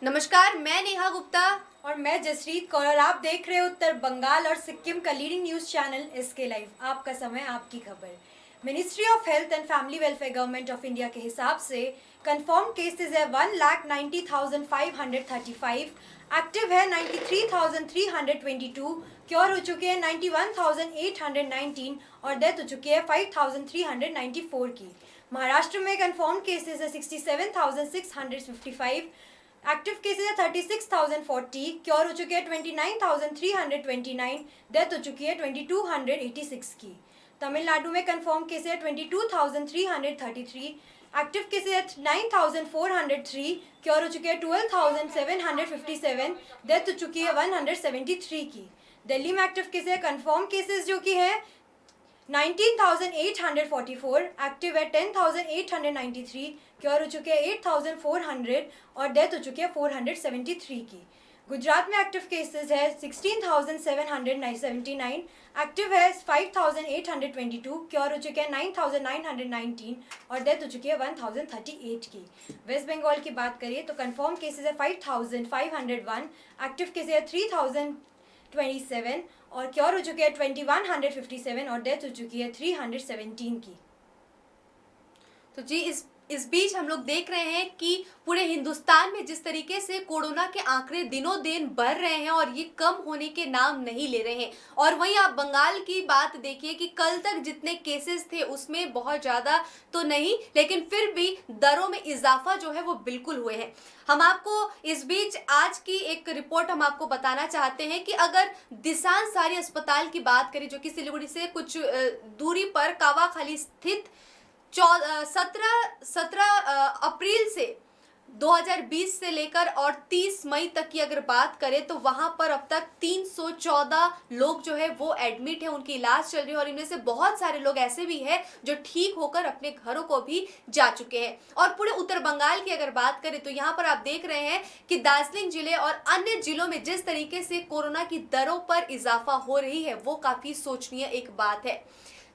नमस्कार, मैं नेहा गुप्ता और मैं जसरीत कौर और आप देख रहे हो उत्तर बंगाल और सिक्किम का leading news channel SK live. आपका समय, आपकी खबर। Ministry of health and family welfare government of India के हिसाब से कंफर्म केसेस है 1,90,535, एक्टिव है 93,322, क्योर हो चुके हैं 91,819 और डेथ हो चुकी है 5,394 की। महाराष्ट्र में कंफर्म केसेस है 67,655, एक्टिव केसेस है 36,040, क्योर हो चुके हैं 29,329, डेथ हो चुकी है 2,286 की। तमिलनाडु में कंफर्म केसेस है 22,333, एक्टिव केसेस है 9,403, क्योर हो चुके हैं 12,757, डेथ हो चुकी है 173 की। दिल्ली में एक्टिव केसेस है कंफर्म केसेस जो कि है 19,844, एक्टिव है 10,893, क्योर हो चुके हैं 8,400 और डेथ हो चुकी है 473 की। गुजरात में एक्टिव केसेस है 16,779, एक्टिव है 5,822, क्योर हो चुके हैं 9,919 और डेथ हो चुकी है 1,038 की। वेस्ट बंगाल की बात करिए तो कंफर्म केसेस है 5,501, एक्टिव केसेस है 3,027 और क्योर हो चुके हैं 2,157 और डेथ हो चुकी है 317 की। तो जी इस बीच हम लोग देख रहे हैं कि पूरे हिंदुस्तान में जिस तरीके से कोरोना के आंकड़े दिनों दिन बढ़ रहे हैं और ये कम होने के नाम नहीं ले रहे हैं। और वहीं आप बंगाल की बात देखिए कि कल तक जितने केसेस थे उसमें बहुत ज़्यादा तो नहीं, लेकिन फिर भी दरों में इजाफा जो है वो बिल्कुल हुए हैं। हम आपको इस बीच आज की एक रिपोर्ट हम आपको बताना चाहते हैं कि अगर दिसांग सारी अस्पताल की बात करें जो कि सिलीगुड़ी से कुछ दूरी पर कावाखाली स्थित 17 अप्रैल से 2020 से लेकर और 30 मई तक की अगर बात करें तो वहां पर अब तक 314 लोग जो है वो एडमिट है, उनकी इलाज चल रही है और इनमें से बहुत सारे लोग ऐसे भी हैं जो ठीक होकर अपने घरों को भी जा चुके हैं। और पूरे उत्तर बंगाल की अगर बात करें तो यहाँ पर आप देख रहे हैं कि दार्जिलिंग जिले और अन्य जिलों में जिस तरीके से कोरोना की दरों पर इजाफा हो रही है वो काफी सोचनीय एक बात है।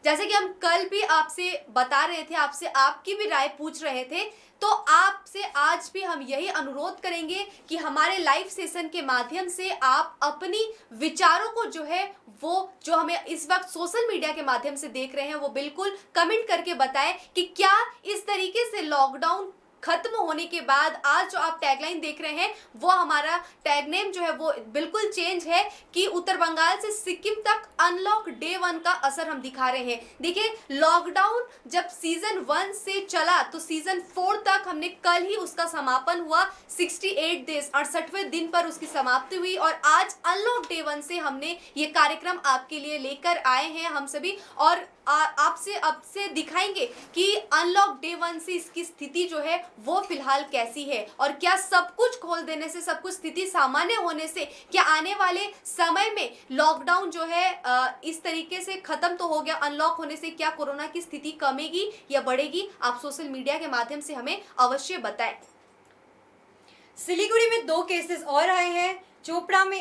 जैसे कि हम कल भी आपसे बता रहे थे, आपसे आपकी भी राय पूछ रहे थे, तो आपसे आज भी हम यही अनुरोध करेंगे कि हमारे लाइव सेशन के माध्यम से आप अपनी विचारों को जो है वो जो हमें इस वक्त सोशल मीडिया के माध्यम से देख रहे हैं वो बिल्कुल कमेंट करके बताएं कि क्या इस तरीके से लॉकडाउन खत्म होने के बाद आज जो आप टैगलाइन देख रहे हैं वो हमारा टैग नेम जो है वो बिल्कुल चेंज है कि उत्तर बंगाल से सिक्किम तक अनलॉक डे 1 का असर हम दिखा रहे हैं। देखिए, लॉकडाउन जब सीजन 1 से चला तो सीजन 4 तक हमने कल ही उसका समापन हुआ, 68 डेज 68वें दिन पर उसकी समाप्ति हुई और आज अनलॉक डे 1 से हमने ये कार्यक्रम आपके लिए लेकर आए हैं हम सभी और आपसे दिखाएंगे कि अनलॉक डे 1 से इसकी स्थिति जो है वो फिलहाल कैसी है और क्या सब कुछ खोल देने से, सब कुछ स्थिति सामान्य होने से क्या आने वाले समय में लॉकडाउन जो है इस तरीके से खत्म तो हो गया, अनलॉक होने से क्या कोरोना की स्थिति कमेगी या बढ़ेगी? आप सोशल मीडिया के माध्यम से हमें अवश्य बताएं। सिलीगुड़ी में 2 केसेस और आए हैं, चोपड़ा में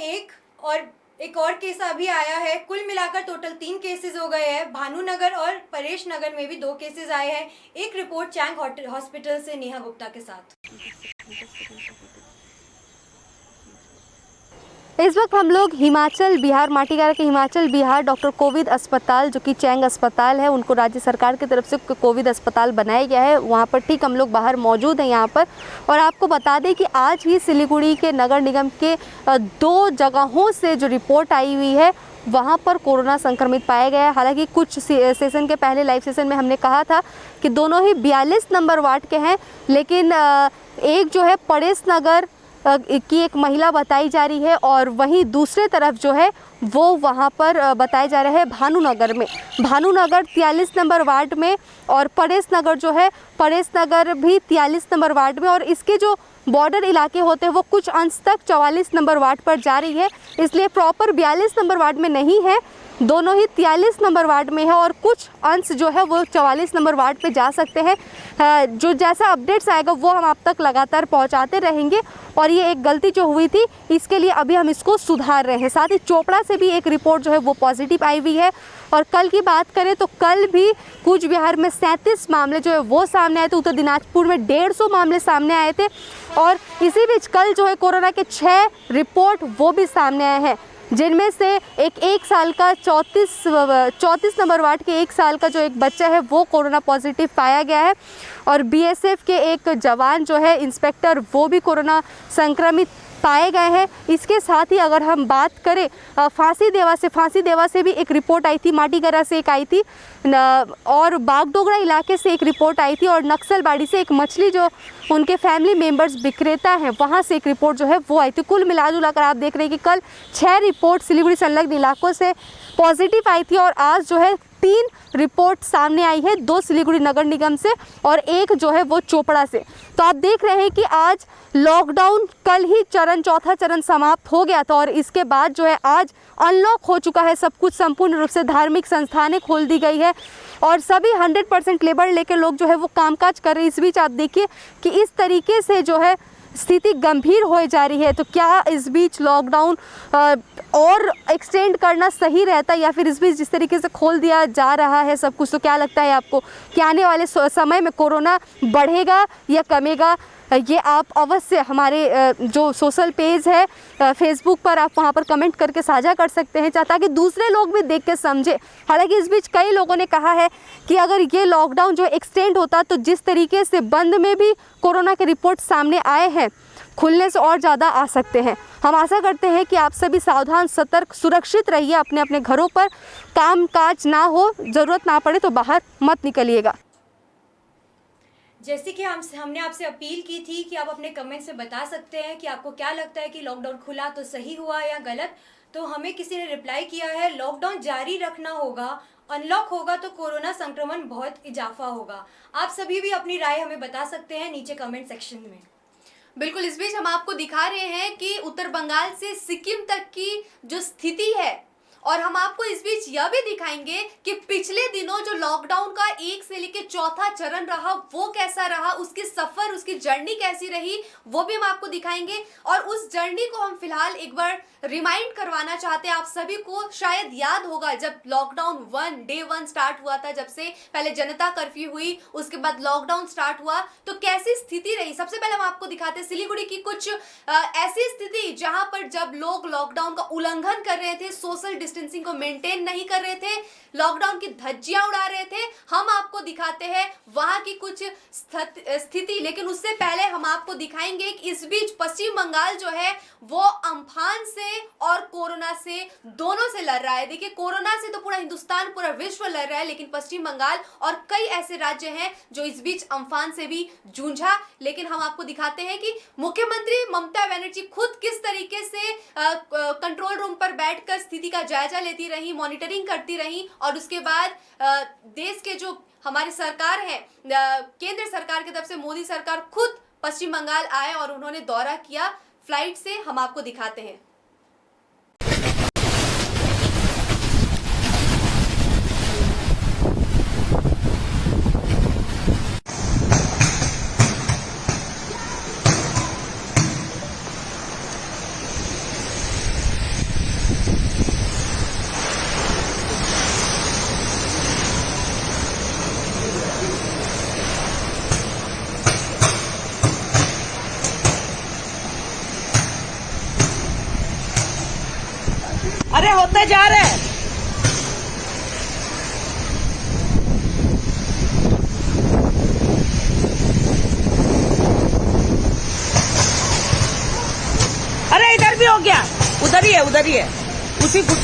एक और केस अभी आया है। कुल मिलाकर टोटल 3 केसेस हो गए हैं। भानुनगर और परेश नगर में भी 2 केसेस आए हैं। एक रिपोर्ट चैंग हॉस्पिटल से नेहा गुप्ता के साथ। इस वक्त हम लोग हिमाचल बिहार माटीगारा के हिमाचल बिहार डॉक्टर कोविद अस्पताल जो कि चैंग अस्पताल है, उनको राज्य सरकार की तरफ से कोविड अस्पताल बनाया गया है, वहाँ पर ठीक हम लोग बाहर मौजूद हैं यहाँ पर। और आपको बता दें कि आज ही सिलीगुड़ी के नगर निगम के 2 जगहों से जो रिपोर्ट आई हुई है वहाँ पर कोरोना संक्रमित पाया गया है। हालांकि कुछ सेशन के पहले लाइव सेशन में हमने कहा था कि दोनों ही 42 नंबर वार्ड के हैं, लेकिन एक जो है परेश नगर की एक महिला बताई जा रही है और वहीं दूसरे तरफ जो है वो वहाँ पर बताया जा रहा है भानुनगर में, भानुनगर 43 नंबर वार्ड में और परेश नगर जो है परेश नगर भी 43 नंबर वार्ड में और इसके जो बॉर्डर इलाके होते हैं वो कुछ अंश तक 44 नंबर वार्ड पर जा रही है, इसलिए प्रॉपर 42 नंबर वार्ड में नहीं है, दोनों ही 43 नंबर वार्ड में है और कुछ अंश जो है वो 44 नंबर वार्ड पे जा सकते हैं। जो जैसा अपडेट्स आएगा वो हम आप तक लगातार पहुंचाते रहेंगे और ये एक गलती जो हुई थी इसके लिए अभी हम इसको सुधार रहे हैं। साथ ही चोपड़ा से भी एक रिपोर्ट जो है वो पॉजिटिव आई हुई है और कल की बात करें तो कल भी कूच बिहार में 37 मामले जो है वो सामने आए थे, उत्तर दिनाजपुर में 150 मामले सामने आए थे। और इसी बीच कल जो है कोरोना के 6 रिपोर्ट वो भी सामने आए हैं, जिनमें से एक साल का 34 नंबर वार्ड के 1 साल का जो एक बच्चा है वो कोरोना पॉजिटिव पाया गया है। और बीएसएफ के एक जवान जो है इंस्पेक्टर वो भी कोरोना संक्रमित पाए गए हैं। इसके साथ ही अगर हम बात करें फांसी देवा से भी एक रिपोर्ट आई थी, माटीगरा से एक आई थी और बागडोगरा इलाके से एक रिपोर्ट आई थी और नक्सलबाड़ी से एक मछली जो उनके फैमिली मेंबर्स विक्रेता हैं वहाँ से एक रिपोर्ट जो है वो आई थी। कुल मिला कर आप देख रहे हैं कि कल 6 रिपोर्ट सिलीगुड़ी संलग्न इलाकों से पॉजिटिव आई थी और आज जो है 3 रिपोर्ट सामने आई है, 2 सिलीगुड़ी नगर निगम से और 1 जो है वो चोपड़ा से। तो आप देख रहे हैं कि आज लॉकडाउन कल ही चौथा चरण समाप्त हो गया था और इसके बाद जो है आज अनलॉक हो चुका है सब कुछ, संपूर्ण रूप से धार्मिक संस्थानें खोल दी गई है और सभी 100% लेबर लेकर लोग जो है वो कामकाज कर रहे हैं। इस बीच आप देखिए कि इस तरीके से जो है स्थिति गंभीर हो जा रही है। तो क्या इस बीच लॉकडाउन और एक्सटेंड करना सही रहता है या फिर इस बीच जिस तरीके से खोल दिया जा रहा है सब कुछ, तो क्या लगता है आपको कि आने वाले समय में कोरोना बढ़ेगा या कमेगा? ये आप अवश्य हमारे जो सोशल पेज है फेसबुक पर आप वहाँ पर कमेंट करके साझा कर सकते हैं ताकि दूसरे लोग भी देख के समझे। हालांकि इस बीच कई लोगों ने कहा है कि अगर ये लॉकडाउन जो एक्सटेंड होता तो जिस तरीके से बंद में भी कोरोना के रिपोर्ट सामने आए हैं, खुलने से और ज़्यादा आ सकते हैं। हम आशा करते हैं कि आप सभी सावधान, सतर्क, सुरक्षित रहिए, अपने अपने घरों पर काम काज ना हो, ज़रूरत ना पड़े तो बाहर मत निकलिएगा। जैसे कि हमने आपसे अपील की थी कि आप अपने कमेंट से बता सकते हैं कि आपको क्या लगता है कि लॉकडाउन खुला तो सही हुआ या गलत। तो हमें किसी ने रिप्लाई किया है, लॉकडाउन जारी रखना होगा, अनलॉक होगा तो कोरोना संक्रमण बहुत इजाफा होगा। आप सभी भी अपनी राय हमें बता सकते हैं नीचे कमेंट सेक्शन में। बिल्कुल, इस बीच हम आपको दिखा रहे हैं कि उत्तर बंगाल से सिक्किम तक की जो स्थिति है और हम आपको इस बीच यह भी दिखाएंगे कि पिछले दिनों जो लॉकडाउन का 1 से लेकर चौथा चरण रहा वो कैसा रहा, उसकी सफर, उसकी जर्नी कैसी रही वो भी हम आपको दिखाएंगे। और उस जर्नी को हम फिलहाल एक बार रिमाइंड करवाना चाहते हैं। आप सभी को शायद याद होगा जब लॉकडाउन डे 1 स्टार्ट हुआ था, जब से पहले जनता कर्फ्यू हुई, उसके बाद लॉकडाउन स्टार्ट हुआ तो कैसी स्थिति रही। सबसे पहले हम आपको दिखाते हैं सिलीगुड़ी की कुछ ऐसी स्थिति जहां पर जब लोग लॉकडाउन का उल्लंघन कर रहे थे, सोशल डिस्टेंसिंग को मेंटेन नहीं कर रहे थे, लॉकडाउन की धज्जियां उड़ा रहे थे, हम आपको दिखाते हैं वहां की कुछ स्थिति। लेकिन उससे पहले हम आपको दिखाएंगे कि इस बीच पश्चिम बंगाल जो है वो अम्फान से और कोरोना से दोनों से लड़ रहा है। देखिए, कोरोना से तो पूरा हिंदुस्तान, पूरा विश्व लड़ रहा है, लेकिन पश्चिम बंगाल और कई ऐसे राज्य हैं जो इस बीच अम्फान से भी जूझा। लेकिन हम आपको दिखाते हैं कि मुख्यमंत्री ममता बनर्जी खुद किस तरीके से कंट्रोल रूम पर बैठकर स्थिति का जायजा लेती रही, मॉनिटरिंग करती रही और उसके बाद देश के जो हमारी सरकार है, केंद्र सरकार की तरफ से मोदी सरकार खुद पश्चिम बंगाल आए और उन्होंने दौरा किया फ्लाइट से। हम आपको दिखाते हैं। अरे होते जा रहे हैं। अरे इधर भी हो गया, उधर ही है उसी कुछ।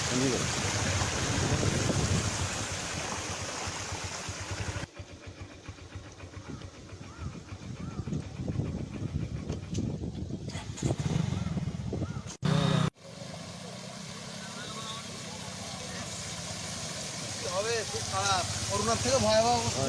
হবে খুব খারাপ, করোনার থেকে ভয়াবহ অবস্থা।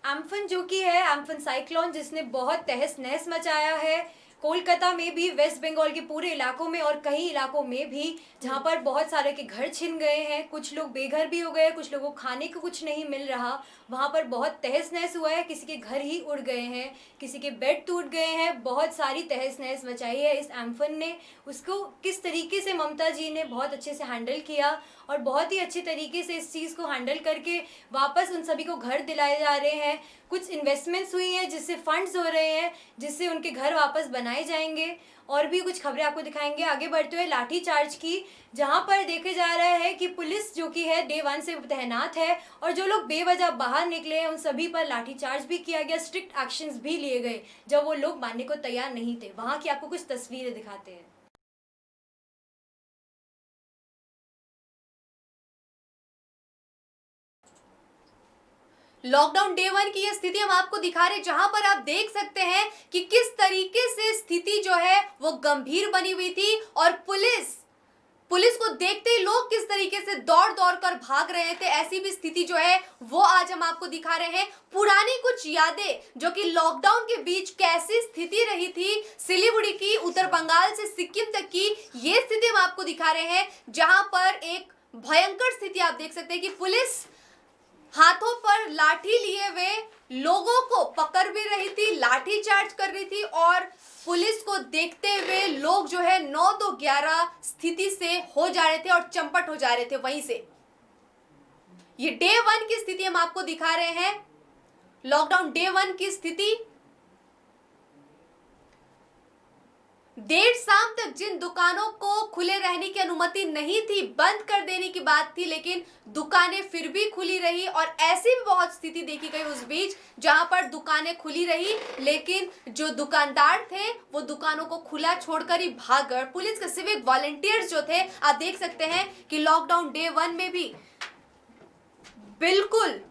एम्फन जो कि है एम्फन साइक्लोन, जिसने बहुत तहस नहस मचाया है कोलकाता में भी, वेस्ट बंगाल के पूरे इलाकों में और कई इलाकों में भी, जहां पर बहुत सारे के घर छिन गए हैं, कुछ लोग बेघर भी हो गए, कुछ लोगों को खाने को कुछ नहीं मिल रहा। वहां पर बहुत तहस नहस हुआ है, किसी के घर ही उड़ गए हैं, किसी के बेड टूट गए हैं, बहुत सारी तहस नहस मचाई है इस एम्फन ने। उसको किस तरीके से ममता जी ने बहुत अच्छे से हैंडल किया और बहुत ही अच्छे तरीके से इस चीज़ को हैंडल करके वापस उन सभी को घर दिलाए जा रहे हैं। कुछ इन्वेस्टमेंट्स हुई हैं जिससे फंड्स हो रहे हैं, जिससे उनके घर वापस बनाए जाएंगे। और भी कुछ खबरें आपको दिखाएंगे आगे बढ़ते हुए लाठी चार्ज की, जहां पर देखे जा रहा है कि पुलिस जो कि है डे 1 से तैनात है और जो लोग बेवजह बाहर निकले हैं उन सभी पर लाठी चार्ज भी किया गया, स्ट्रिक्ट एक्शंस भी लिए गए जब वो लोग मानने को तैयार नहीं थे। वहां की आपको कुछ तस्वीरें दिखाते हैं। लॉकडाउन डे 1 की ये स्थिति हम आपको दिखा रहे हैं, जहां पर आप देख सकते हैं कि किस तरीके से स्थिति जो है वो गंभीर बनी हुई थी और पुलिस को देखते ही लोग किस तरीके से दौड़ दौड़ कर भाग रहे थे। ऐसी भी स्थिति जो है वो आज हम आपको दिखा रहे हैं। पुरानी कुछ यादें जो कि लॉकडाउन के बीच कैसी स्थिति रही थी, सिलीगुड़ी की, उत्तर बंगाल से सिक्किम तक की ये स्थिति हम आपको दिखा रहे हैं, जहां पर एक भयंकर स्थिति आप देख सकते हैं कि पुलिस हाथों पर लाठी लिए हुए लोगों को पकड़ भी रही थी, लाठी चार्ज कर रही थी और पुलिस को देखते हुए लोग जो है 9-2-11 स्थिति से हो जा रहे थे और चंपट हो जा रहे थे वहीं से। ये डे 1 की स्थिति हम आपको दिखा रहे हैं, लॉकडाउन डे 1 की स्थिति। देर शाम तक जिन दुकानों को खुले रहने की अनुमति नहीं थी, बंद कर देने की बात थी, लेकिन दुकानें फिर भी खुली रही और ऐसी भी बहुत स्थिति देखी गई उस बीच जहां पर दुकानें खुली रही लेकिन जो दुकानदार थे वो दुकानों को खुला छोड़कर ही भाग गए। पुलिस के सिविक वॉलंटियर्स जो थे, आप देख सकते हैं कि लॉकडाउन डे 1 में भी बिल्कुल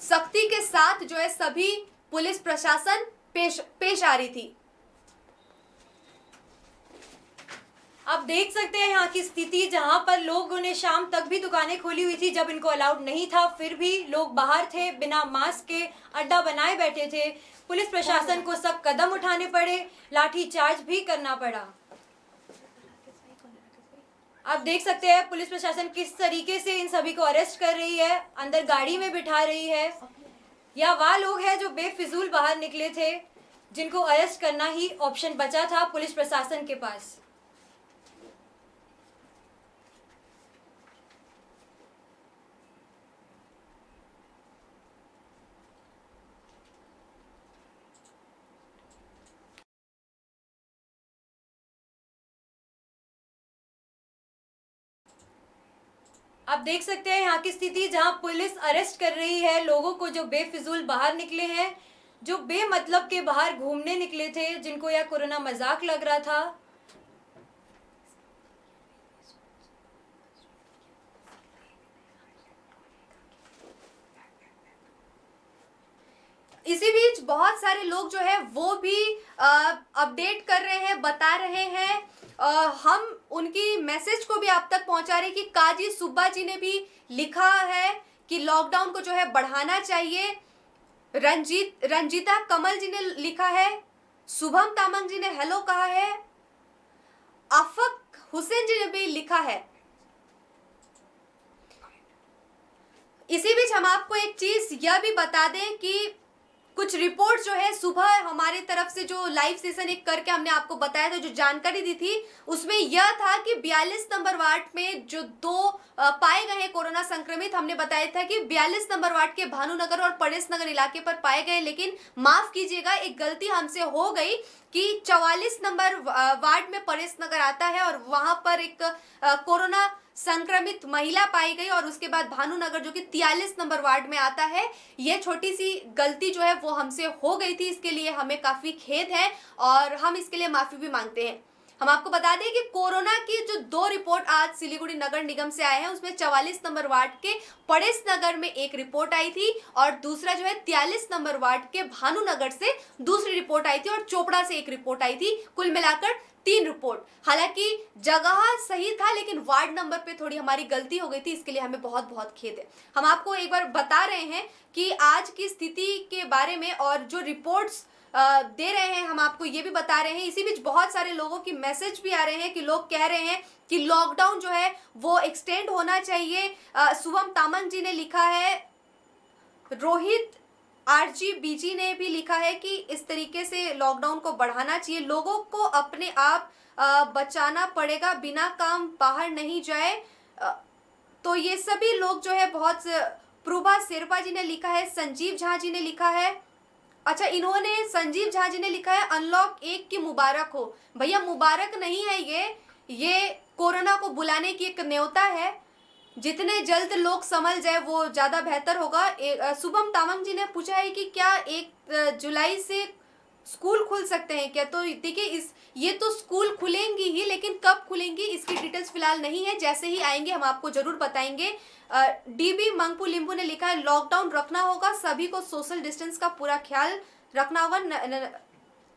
सख्ती के साथ जो है सभी पुलिस प्रशासन पेश आ रही थी। आप देख सकते हैं यहाँ की स्थिति, जहाँ पर लोगों ने शाम तक भी दुकानें खोली हुई थी जब इनको अलाउड नहीं था, फिर भी लोग बाहर थे, बिना मास्क के अड्डा बनाए बैठे थे। पुलिस प्रशासन को सख्त कदम उठाने पड़े, लाठी चार्ज भी करना पड़ा। आप देख सकते हैं पुलिस प्रशासन किस तरीके से इन सभी को अरेस्ट कर रही है, अंदर गाड़ी में बिठा रही है, या वह लोग हैं जो बेफिजूल बाहर निकले थे, जिनको अरेस्ट करना ही ऑप्शन बचा था पुलिस प्रशासन के पास। आप देख सकते हैं यहाँ की स्थिति, जहाँ पुलिस अरेस्ट कर रही है लोगों को जो बेफिजूल बाहर निकले हैं, जो बेमतलब के बाहर घूमने निकले थे, जिनको यह कोरोना मजाक लग रहा था। इसी बीच बहुत सारे लोग जो है वो भी अपडेट कर रहे हैं, बता रहे हैं, हम उनकी मैसेज को भी आप तक पहुंचा रहे हैं कि काजी सुब्बा जी ने भी लिखा है कि लॉकडाउन को जो है बढ़ाना चाहिए। रंजीता कमल जी ने लिखा है, शुभम तामंग जी ने हेलो कहा है, आफक हुसैन जी ने भी लिखा है। इसी बीच हम आपको एक चीज यह भी बता दें कि कुछ रिपोर्ट जो है सुबह हमारे तरफ से जो लाइव सेशन एक करके हमने आपको बताया था, जो जानकारी दी थी, उसमें यह था कि 42 नंबर वार्ड में जो दो पाए गए हैं कोरोना संक्रमित, हमने बताया था कि 42 नंबर वार्ड के भानुनगर और परेश नगर इलाके पर पाए गए। लेकिन माफ कीजिएगा, एक गलती हमसे हो गई कि 44 नंबर वार्ड में परेश नगर आता है और वहां पर एक कोरोना संक्रमित महिला पाई गई और उसके बाद भानुनगर जो कि 43 नंबर वार्ड में आता है। ये छोटी सी गलती जो है वो हमसे हो गई थी, इसके लिए हमें काफी खेद है और हम इसके लिए माफी भी मांगते हैं। हम आपको बता दें कि कोरोना की जो 2 रिपोर्ट आज सिलीगुड़ी नगर निगम से आए हैं, उसमें 44 नंबर वार्ड के परेश नगर में एक रिपोर्ट आई थी और दूसरा जो है 43 नंबर वार्ड के भानुनगर से दूसरी रिपोर्ट आई थी और चोपड़ा से एक रिपोर्ट आई थी। कुल मिलाकर 3 रिपोर्ट। हालांकि जगह सही था लेकिन वार्ड नंबर पे थोड़ी हमारी गलती हो गई थी, इसके लिए हमें बहुत बहुत खेद है। हम आपको एक बार बता रहे हैं कि आज की स्थिति के बारे में और जो रिपोर्ट्स दे रहे हैं, हम आपको ये भी बता रहे हैं। इसी बीच बहुत सारे लोगों की मैसेज भी आ रहे हैं कि लोग कह रहे हैं कि लॉकडाउन जो है वो एक्सटेंड होना चाहिए। शुभम तामंग जी ने लिखा है, रोहित आरजी बीजी ने भी लिखा है कि इस तरीके से लॉकडाउन को बढ़ाना चाहिए, लोगों को अपने आप बचाना पड़ेगा, बिना काम बाहर नहीं जाए। तो ये सभी लोग जो है बहुत, प्रभा शेरपा जी ने लिखा है, संजीव झा जी ने लिखा है। अच्छा, इन्होंने संजीव झा जी ने लिखा है अनलॉक 1 की मुबारक हो। भैया मुबारक नहीं है, ये कोरोना को बुलाने की एक न्योता है। जितने जल्द लोग समझ जाए वो ज़्यादा बेहतर होगा। शुभम तामंग जी ने पूछा है कि क्या 1 जुलाई से स्कूल खुल सकते हैं क्या? तो देखिए, ये तो स्कूल खुलेंगी ही, लेकिन कब खुलेंगी इसकी डिटेल्स फिलहाल नहीं है। जैसे ही आएंगे हम आपको जरूर बताएंगे। डीबी मंगपू लिंबू ने लिखा है लॉकडाउन रखना होगा, सभी को सोशल डिस्टेंस का पूरा ख्याल रखना होगा,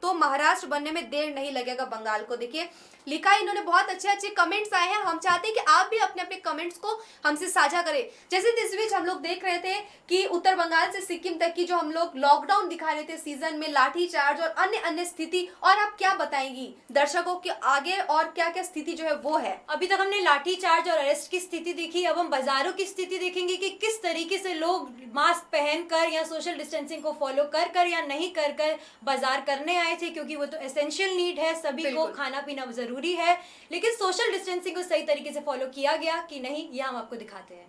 तो महाराष्ट्र बनने में देर नहीं लगेगा बंगाल को। देखिए लिखा है इन्होंने, बहुत अच्छे अच्छे कमेंट्स आए हैं। हम चाहते हैं कि आप भी अपने अपने कमेंट्स को हमसे साझा करें। जैसे इस बीच हम लोग देख रहे थे कि उत्तर बंगाल से सिक्किम तक की जो हम लोग लॉकडाउन दिखा रहे थे सीजन में, लाठीचार्ज और अन्य अन्य स्थिति, और आप क्या बताएंगी दर्शकों के आगे और क्या क्या स्थिति जो है वो है? अभी तक हमने लाठीचार्ज और अरेस्ट की स्थिति देखी, अब हम बाजारों की स्थिति देखेंगे कि किस तरीके से लोग मास्क पहनकर या सोशल डिस्टेंसिंग को फॉलो कर कर या नहीं कर कर बाजार करने आए थे, क्योंकि वो तो एसेंशियल नीड है, सभी को खाना पीना जरूरी है। लेकिन सोशल डिस्टेंसिंग को सही तरीके से फॉलो किया गया कि नहीं, ये हम आपको दिखाते हैं।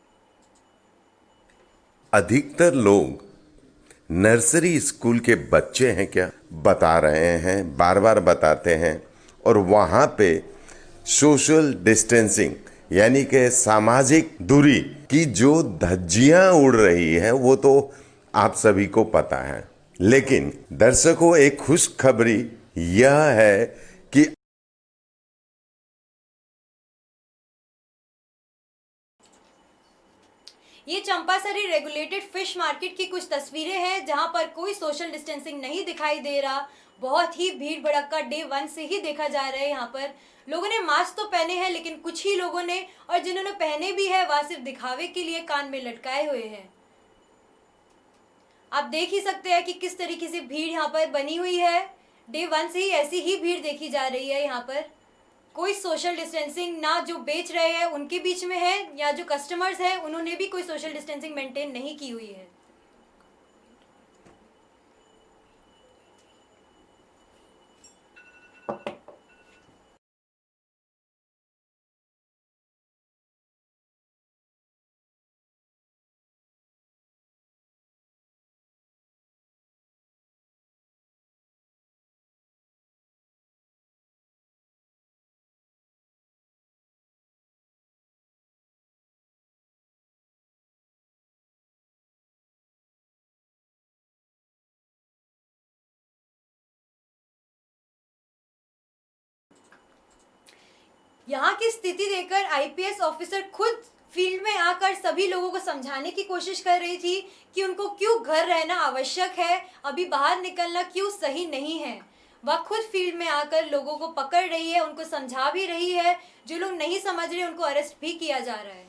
अधिकतर लोग नर्सरी स्कूल के बच्चे हैं क्या, बता रहे हैं, बार बार बताते हैं, और वहाँ पे सोशल डिस्टेंसिंग यानी कि सामाजिक दूरी की जो धज्जियाँ उड़ रही है वो तो आप सभी को पता है। लेकिन दर्शकों, एक खुशखबरी यह है कि ये चंपासरी रेगुलेटेड फिश मार्केट की कुछ तस्वीरें हैं जहां पर कोई सोशल डिस्टेंसिंग नहीं दिखाई दे रहा। बहुत ही भीड़ भड़क्का डे 1 से ही देखा जा रहा है। यहाँ पर लोगों ने मास्क तो पहने हैं, लेकिन कुछ ही लोगों ने, और जिन्होंने पहने भी है वह सिर्फ दिखावे के लिए कान में लटकाए हुए हैं। आप देख ही सकते हैं कि किस तरीके से भीड़ यहाँ पर बनी हुई है। डे 1 से ही ऐसी ही भीड़ देखी जा रही है। यहाँ पर कोई सोशल डिस्टेंसिंग ना जो बेच रहे हैं उनके बीच में है, या जो कस्टमर्स हैं उन्होंने भी कोई सोशल डिस्टेंसिंग मेंटेन नहीं की हुई है। यहाँ की स्थिति देखकर आईपीएस ऑफिसर खुद फील्ड में आकर सभी लोगों को समझाने की कोशिश कर रही थी कि उनको क्यों घर रहना आवश्यक है, अभी बाहर निकलना क्यों सही नहीं है। वह खुद फील्ड में आकर लोगों को पकड़ रही है, उनको समझा भी रही है। जो लोग नहीं समझ रहे उनको अरेस्ट भी किया जा रहा है।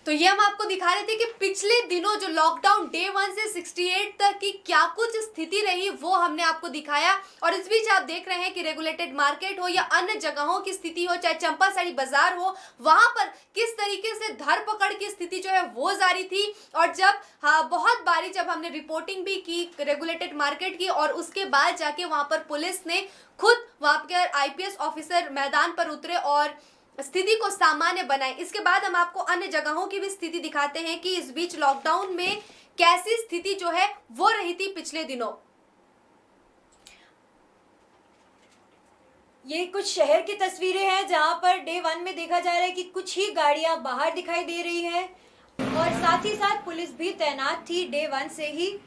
तो तो ये हम आपको दिखा रहे थे कि पिछले दिनों जो लॉकडाउन डे 1 से 68 तक की क्या कुछ स्थिति रही वो हमने आपको दिखाया। और इस बीच आप देख रहे हैं कि रेगुलेटेड मार्केट हो या अन्य जगहों की स्थिति हो, चाहे चंपासारी बाजार हो, वहां पर किस तरीके से धरपकड़ की स्थिति जो है वो जारी थी। और जब बहुत बारी जब हमने रिपोर्टिंग भी की रेगुलेटेड मार्केट की, और उसके बाद जाके वहां पर पुलिस ने खुद वहां के IPS ऑफिसर मैदान पर उतरे और स्थिति को सामान्य बनाए। इसके बाद हम आपको अन्य जगहों की भी स्थिति दिखाते हैं कि इस बीच लॉकडाउन में कैसी स्थिति जो है वो रही थी पिछले दिनों। ये कुछ शहर की तस्वीरें हैं जहां पर डे 1 में देखा जा रहा है कि कुछ ही गाड़ियां बाहर दिखाई दे रही हैं और साथ ही साथ पुलिस भी तैनात थी डे 1 से ही।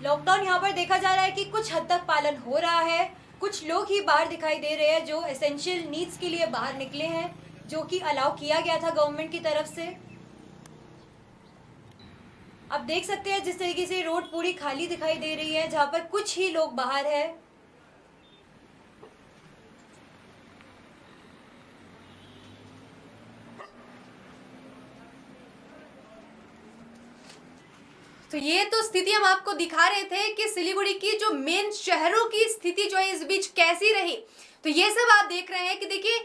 लॉकडाउन यहां पर देखा जा रहा है कि कुछ हद तक पालन हो रहा है। कुछ लोग ही बाहर दिखाई दे रहे हैं जो एसेंशियल नीड्स के लिए बाहर निकले हैं, जो कि अलाउ किया गया था गवर्नमेंट की तरफ से। आप देख सकते हैं जिस तरीके से रोड पूरी खाली दिखाई दे रही है, जहां पर कुछ ही लोग बाहर है। तो ये तो स्थिति हम आपको दिखा रहे थे कि सिलीगुड़ी की जो मेन शहरों की स्थिति जो है इस बीच कैसी रही। तो ये सब आप देख रहे हैं कि देखिए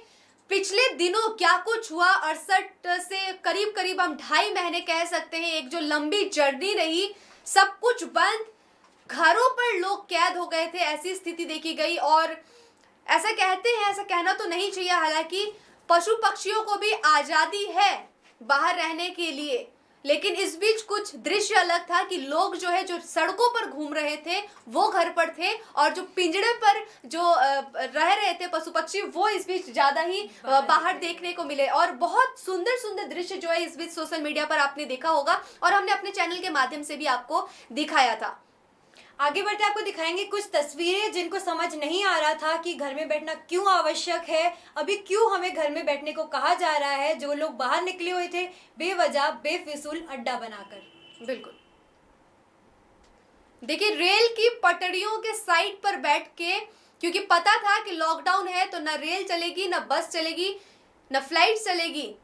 पिछले दिनों क्या कुछ हुआ। 68 से करीब करीब हम 2.5 महीने कह सकते हैं, एक जो लंबी जर्नी रही, सब कुछ बंद, घरों पर लोग कैद हो गए थे, ऐसी स्थिति देखी गई। और ऐसा कहते हैं, ऐसा कहना तो नहीं चाहिए, हालांकि पशु पक्षियों को भी आजादी है बाहर रहने के लिए, लेकिन इस बीच कुछ दृश्य अलग था कि लोग जो है जो सड़कों पर घूम रहे थे वो घर पर थे, और जो पिंजड़े पर जो रह रहे थे पशु पक्षी वो इस बीच ज्यादा ही बाहर देखने को मिले। और बहुत सुंदर सुंदर दृश्य जो है इस बीच सोशल मीडिया पर आपने देखा होगा और हमने अपने चैनल के माध्यम से भी आपको दिखाया था। आगे बढ़ते आपको दिखाएंगे कुछ तस्वीरें जिनको समझ नहीं आ रहा था कि घर में बैठना क्यों आवश्यक है, अभी क्यों हमें घर में बैठने को कहा जा रहा है। जो लोग बाहर निकले हुए थे बेवजह बेफिजूल अड्डा बनाकर। बिल्कुल देखिए रेल की पटरियों के साइड पर बैठ के, क्योंकि पता था कि लॉकडाउन है तो न रेल चलेगी, न बस चलेगी, न फ्लाइट चलेगी,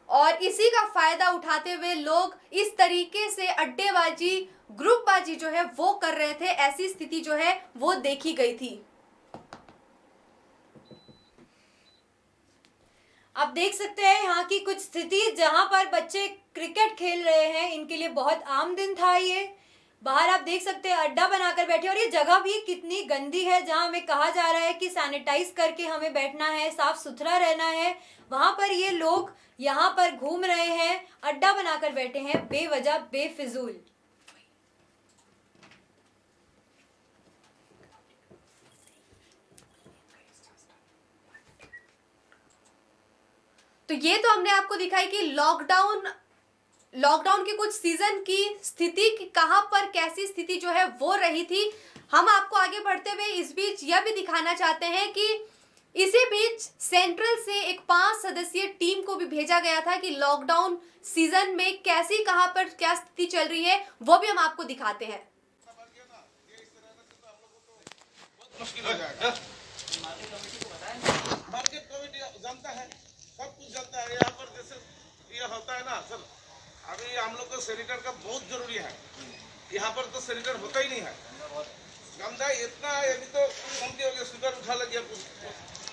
और इसी का फायदा उठाते हुए लोग इस तरीके से अड्डेबाजी, ग्रुपबाजी जो है वो कर रहे थे। ऐसी स्थिति जो है वो देखी गई थी। आप देख सकते हैं यहाँ की कुछ स्थिति जहाँ पर बच्चे क्रिकेट खेल रहे हैं, इनके लिए बहुत आम दिन था ये। बाहर आप देख सकते हैं अड्डा बनाकर बैठे, और ये जगह भी कितनी गंदी है जहाँ हमें कहा जा रहा है कि सैनिटाइज करके हमें बैठना है, साफ सुथरा रहना है। वहां पर ये लोग यहाँ पर घूम रहे हैं, अड्डा बनाकर बैठे हैं बेवजह बेफिजूल। तो ये तो हमने आपको दिखाई कि लॉकडाउन के कुछ सीजन की स्थिति की कहां पर कैसी स्थिति जो है वो रही थी। हम आपको आगे बढ़ते हुए इस बीच यह भी दिखाना चाहते हैं कि इसी बीच सेंट्रल से एक 5 सदस्यीय टीम को भी भेजा गया था कि लॉकडाउन सीजन में कैसी कहां पर क्या स्थिति चल रही है वो भी हम आपको दिखाते हैं। मुश्किल हो जाएगा। मार्केट कमेटी जानता है, सब कुछ जानता है। यहाँ पर जैसे ये होता है ना सर, अभी हम लोग को सैनिटाइजर का बहुत जरूरी है। यहाँ पर तो सैनिटाइजर होता ही नहीं है, गंदा इतना है। अभी तो कमती हो गया, स्वीटर उठा लग गया,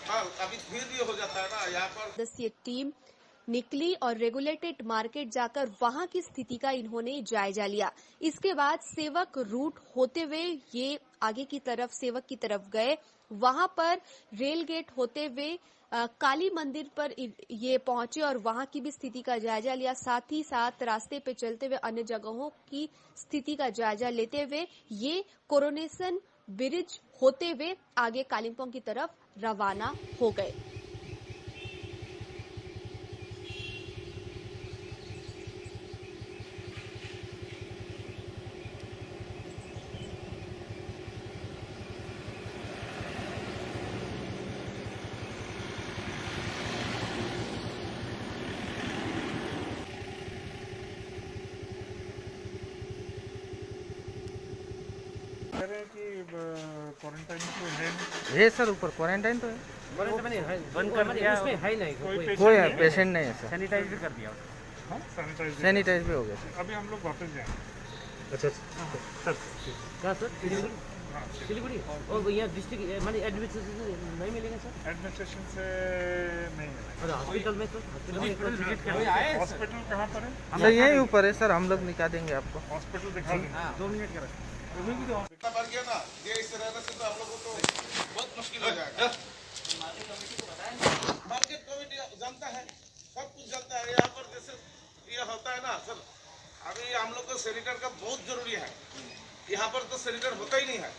हाँ अभी फिर भी हो जाता है ना यहाँ पर। सदस्यीय टीम निकली और रेगुलेटेड मार्केट जाकर वहां की स्थिति का इन्होंने जायजा लिया। इसके बाद सेवक रूट होते हुए ये आगे की तरफ सेवक की तरफ गए, वहां पर रेल गेट होते हुए काली मंदिर पर ये पहुंचे और वहां की भी स्थिति का जायजा लिया। साथ ही साथ रास्ते पे चलते हुए अन्य जगहों की स्थिति का जायजा लेते हुए ये कोरोनेशन ब्रिज होते हुए आगे कालिम्पोंग की तरफ रवाना हो गए। क्वारंटाइन तो है सर, ऊपर क्वारंटाइन तो है, बंद कर दिया, उसमें है नहीं, कोई कोई पेशेंट नहीं है सर। सैनिटाइज भी कर दिया। सैनिटाइज भी हो गया सर। अभी हम लोग वापस जाएंगे। अच्छा सर क्या सर सिलीगुड़ी और यहाँ डिस्ट्रिक्ट मानी एडमिनिस्ट्रेशन नहीं मिलेगा सर? एडमिनिस्ट्रेशन से नहीं मिलेगा। और हॉस्पिटल में सर हॉस्पिटल कहाँ पर है? सर यहीं ऊपर है सर, हम लोग निकाल देंगे आपको। हॉस्पिटल दिखा देंगे। 2 मिनट का इतना बढ़ गया ना, ये इससे रहने से तो हम लोगों को बहुत मुश्किल हो जाएगा। मार्केट कमेटी जानता है, सब कुछ जानता है। यहाँ पर जैसे ये होता है ना सर, अभी हम लोग को सैनिटाइजर का बहुत जरूरी है। यहाँ पर तो सैनिटाइजर होता ही नहीं है।